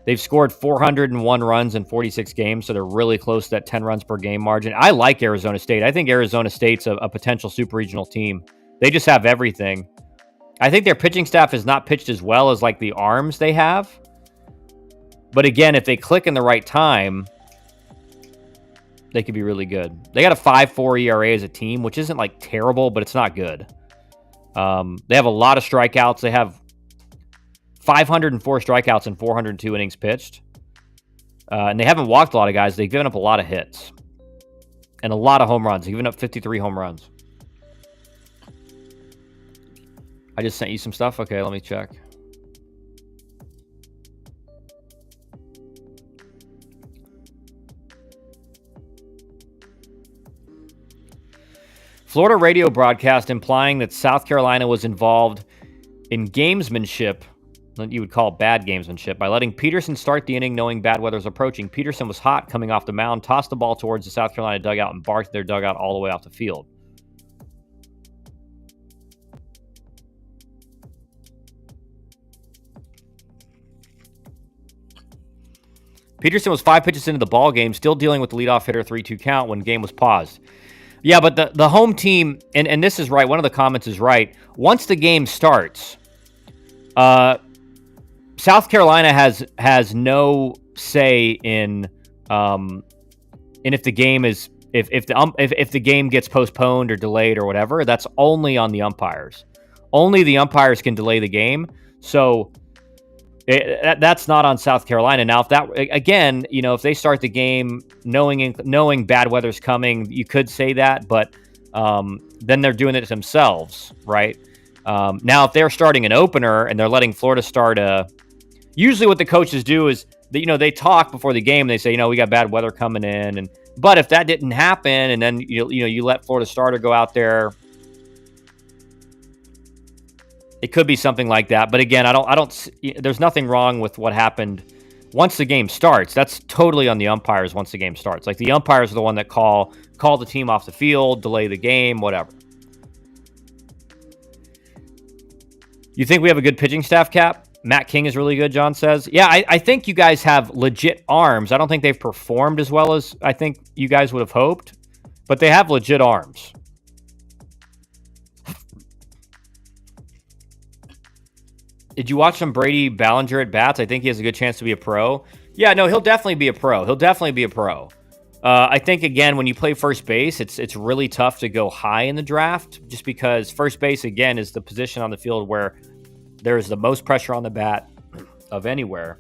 [SPEAKER 1] They've scored 401 runs in 46 games, so they're really close to that 10 runs per game margin. I like Arizona State. I think Arizona State's a potential super regional team. They just have everything. I think their pitching staff has not pitched as well as like the arms they have. But again, if they click in the right time, they could be really good. They got a 5.4 ERA as a team, which isn't like terrible, but it's not good. They have a lot of strikeouts. They have 504 strikeouts and 402 innings pitched. And they haven't walked a lot of guys. They've given up a lot of hits and a lot of home runs. They've given up 53 home runs. I just sent you some stuff. Okay, let me check. Florida radio broadcast implying that South Carolina was involved in gamesmanship, that you would call bad gamesmanship, by letting Peterson start the inning knowing bad weather was approaching. Peterson was hot coming off the mound, tossed the ball towards the South Carolina dugout, and barked their dugout all the way off the field. Peterson was 5 pitches into the ball game, still dealing with the leadoff hitter 3-2 count when game was paused. Yeah, but the home team, and this is right, one of the comments is right. Once the game starts, South Carolina has no say in if the game is if the game gets postponed or delayed or whatever. That's only on the umpires. Only the umpires can delay the game. So that's not on South Carolina. Now, if that again, if they start the game knowing bad weather's coming, you could say that, but then they're doing it themselves, right? Now, if they're starting an opener and they're letting Florida start usually what the coaches do is they talk before the game. And they say, we got bad weather coming in, but if that didn't happen, and then you let Florida starter go out there. It could be something like that, but again, I don't. There's nothing wrong with what happened once the game starts. That's totally on the umpires once the game starts. Like the umpires are the one that call the team off the field, delay the game, whatever. You think we have a good pitching staff, Cap? Matt King is really good, John says. Yeah, I think you guys have legit arms. I don't think they've performed as well as I think you guys would have hoped, but they have legit arms. Did you watch some Brady Ballinger at bats? I think he has a good chance to be a pro. Yeah, no, he'll definitely be a pro. I think again when you play first base, it's really tough to go high in the draft, just because first base again is the position on the field where there's the most pressure on the bat of anywhere.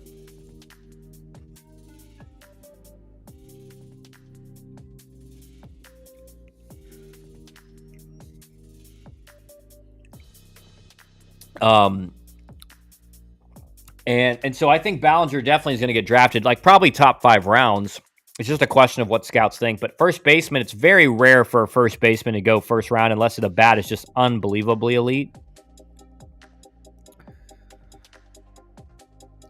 [SPEAKER 1] And so I think Ballinger definitely is going to get drafted, like probably top 5 rounds. It's just a question of what scouts think. But first baseman, it's very rare for a first baseman to go first round unless the bat is just unbelievably elite.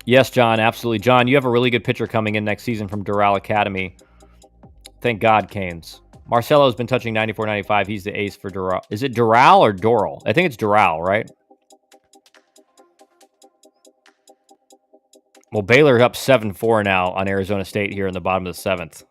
[SPEAKER 1] Yes, John, absolutely. John, you have a really good pitcher coming in next season from Doral Academy. Thank God, Canes. Marcelo's been touching 94, 95. He's the ace for Doral. Is it Doral or Doral? I think it's Doral, right? Well, Baylor's up 7-4 now on Arizona State here in the bottom of the 7th.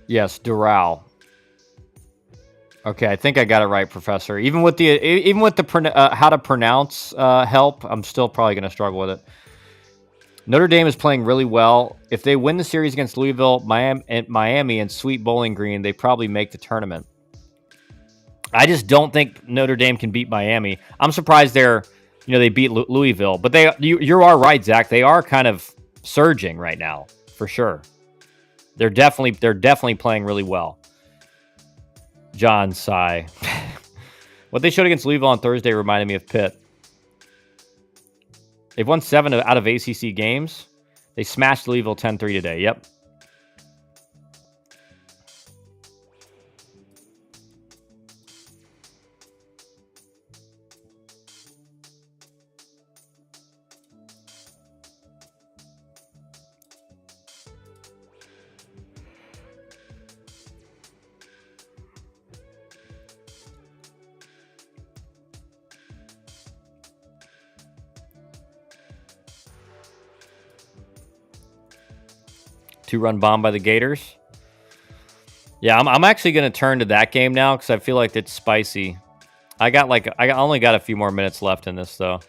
[SPEAKER 1] Yes, Doral. Okay, I think I got it right, Professor. Even with the how to pronounce help, I'm still probably going to struggle with it. Notre Dame is playing really well. If they win the series against Louisville, Miami, and Sweet Bowling Green, they probably make the tournament. I just don't think Notre Dame can beat Miami. I'm surprised they beat Louisville, but you are right, Zach. They are kind of surging right now for sure. They're definitely playing really well. John sigh. What they showed against Louisville on Thursday reminded me of Pitt. They've won 7 out of ACC games. They smashed Louisville 10-3 today. Yep. Two-run bomb by the Gators. Yeah, I'm actually going to turn to that game now because I feel like it's spicy. I only got a few more minutes left in this, though.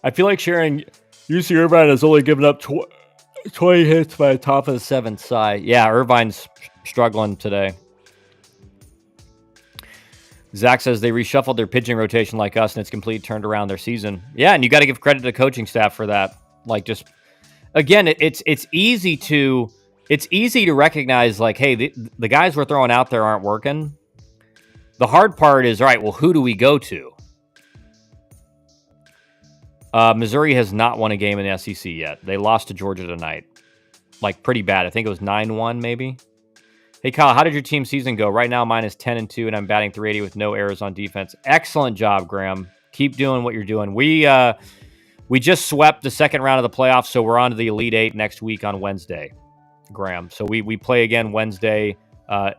[SPEAKER 1] I feel like sharing UC Irvine has only given up 20 hits by the top of the 7th side. Yeah, Irvine's struggling today. Zach says they reshuffled their pitching rotation like us, and it's completely turned around their season. Yeah, and you got to give credit to the coaching staff for that. Like, just again, it's easy to recognize, like, hey, the guys we're throwing out there aren't working. The hard part is, all right, well, who do we go to? Missouri has not won a game in the SEC yet. They lost to Georgia tonight. Like, pretty bad. I think it was 9-1, maybe. Hey, Kyle, how did your team season go? Right now, mine is 10-2, and I'm batting 380 with no errors on defense. Excellent job, Graham. Keep doing what you're doing. We just swept the second round of the playoffs, so we're on to the Elite Eight next week on Wednesday, Graham. So we play again Wednesday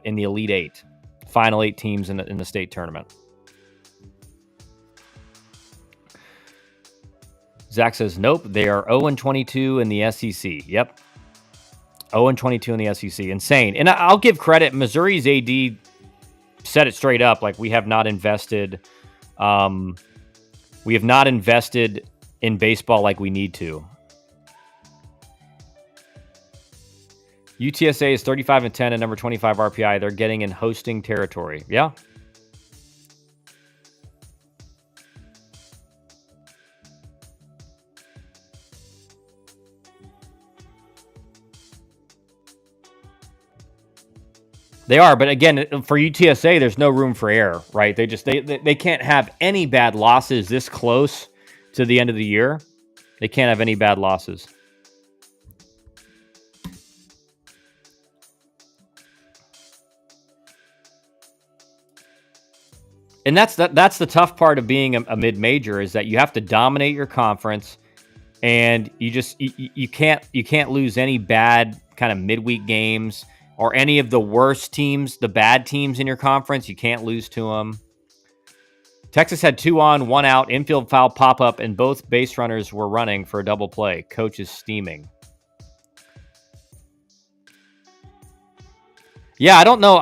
[SPEAKER 1] in the Elite Eight, final 8 teams in the state tournament. Zach says, nope, they are 0-22 in the SEC. Yep. 0-22 in the SEC. Insane. And I'll give credit. Missouri's AD said it straight up. Like, we have not invested in baseball like we need to. UTSA is 35-10 and number 25 RPI. They're getting in hosting territory. Yeah. They are, but again, for UTSA, there's no room for error, right? They can't have any bad losses this close to the end of the year. They can't have any bad losses. And that's the tough part of being a mid-major, is that you have to dominate your conference, and you can't lose any bad kind of midweek games. Or any of the worst teams, the bad teams in your conference, you can't lose to them. Texas had 2 on, 1 out, infield foul pop-up, and both base runners were running for a double play. Coach is steaming. Yeah, I don't know.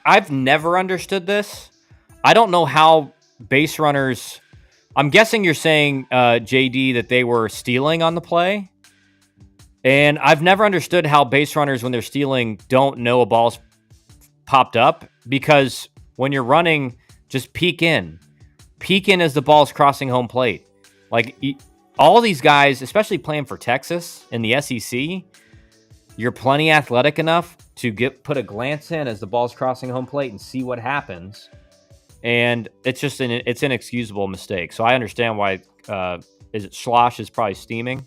[SPEAKER 1] I've never understood this. I don't know how base runners... I'm guessing you're saying, JD, that they were stealing on the play? And I've never understood how base runners, when they're stealing, don't know a ball's popped up, because when you're running, just peek in. Peek in as the ball's crossing home plate. Like, all these guys, especially playing for Texas in the SEC, you're plenty athletic enough to put a glance in as the ball's crossing home plate and see what happens. And it's just an inexcusable mistake. So I understand why Schloss is probably steaming.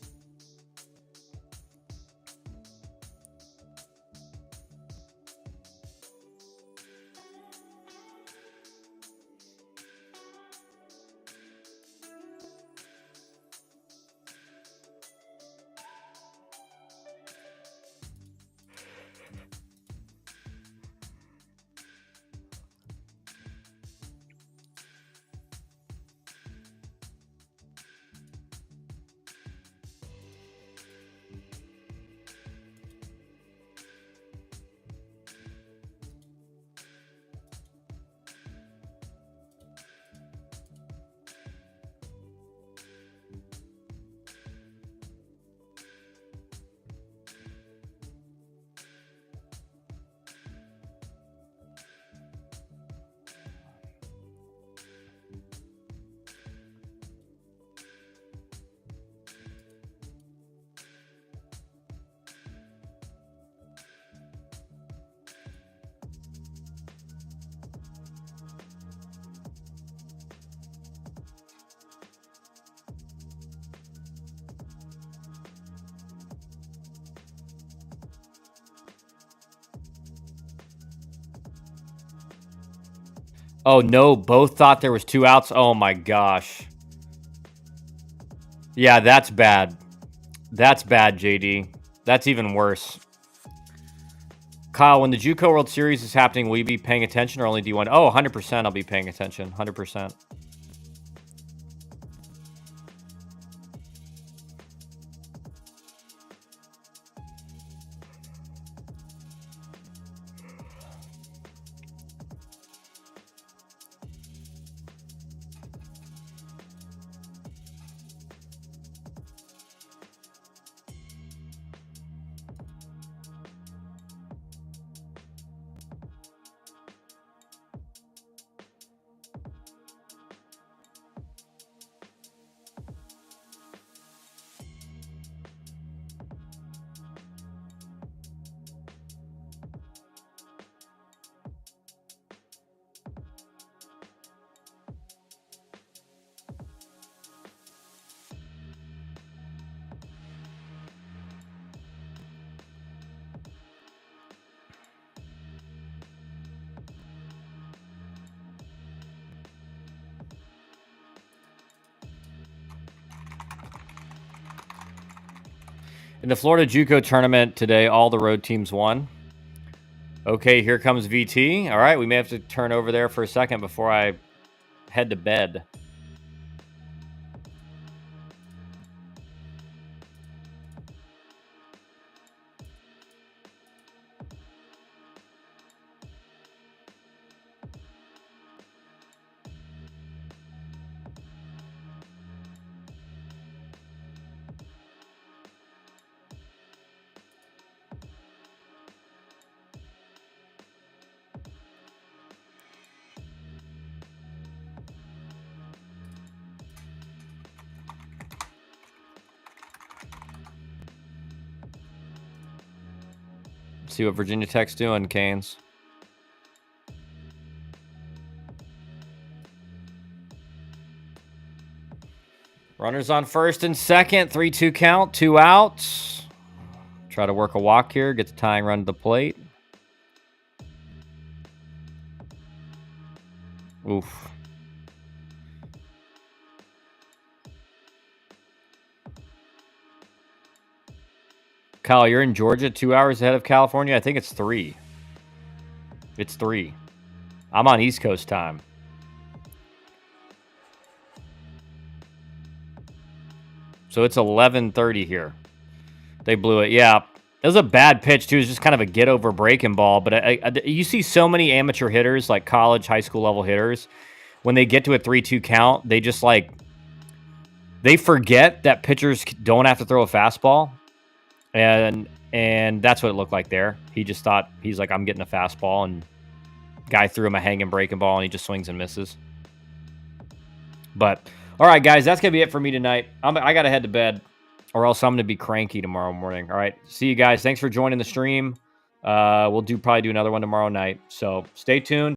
[SPEAKER 1] Oh, no, both thought there was 2 outs? Oh, my gosh. Yeah, that's bad. That's bad, JD. That's even worse. Kyle, when the JUCO World Series is happening, will you be paying attention or only D1? Oh, 100% I'll be paying attention. 100%. In the Florida JUCO tournament today, all the road teams won. Okay, here comes VT. All right, we may have to turn over there for a second before I head to bed. See what Virginia Tech's doing, Canes. Runners on first and second. 3-2 count. 2 outs. Try to work a walk here. Get the tying run to the plate. Oof. Kyle, you're in Georgia, 2 hours ahead of California? I think it's 3. It's 3. I'm on East Coast time. So it's 11:30 here. They blew it. Yeah. It was a bad pitch, too. It was just kind of a get-over breaking ball. But you see so many amateur hitters, like college, high school level hitters, when they get to a 3-2 count, they just like they forget that pitchers don't have to throw a fastball. And that's what it looked like there. He just thought, he's like, I'm getting a fastball, and guy threw him a hanging breaking ball, and he just swings and misses. But all right, guys, that's gonna be it for me tonight. I gotta head to bed, or else I'm gonna be cranky tomorrow morning. All right, see you guys. Thanks for joining the stream. We'll probably do another one tomorrow night. So stay tuned.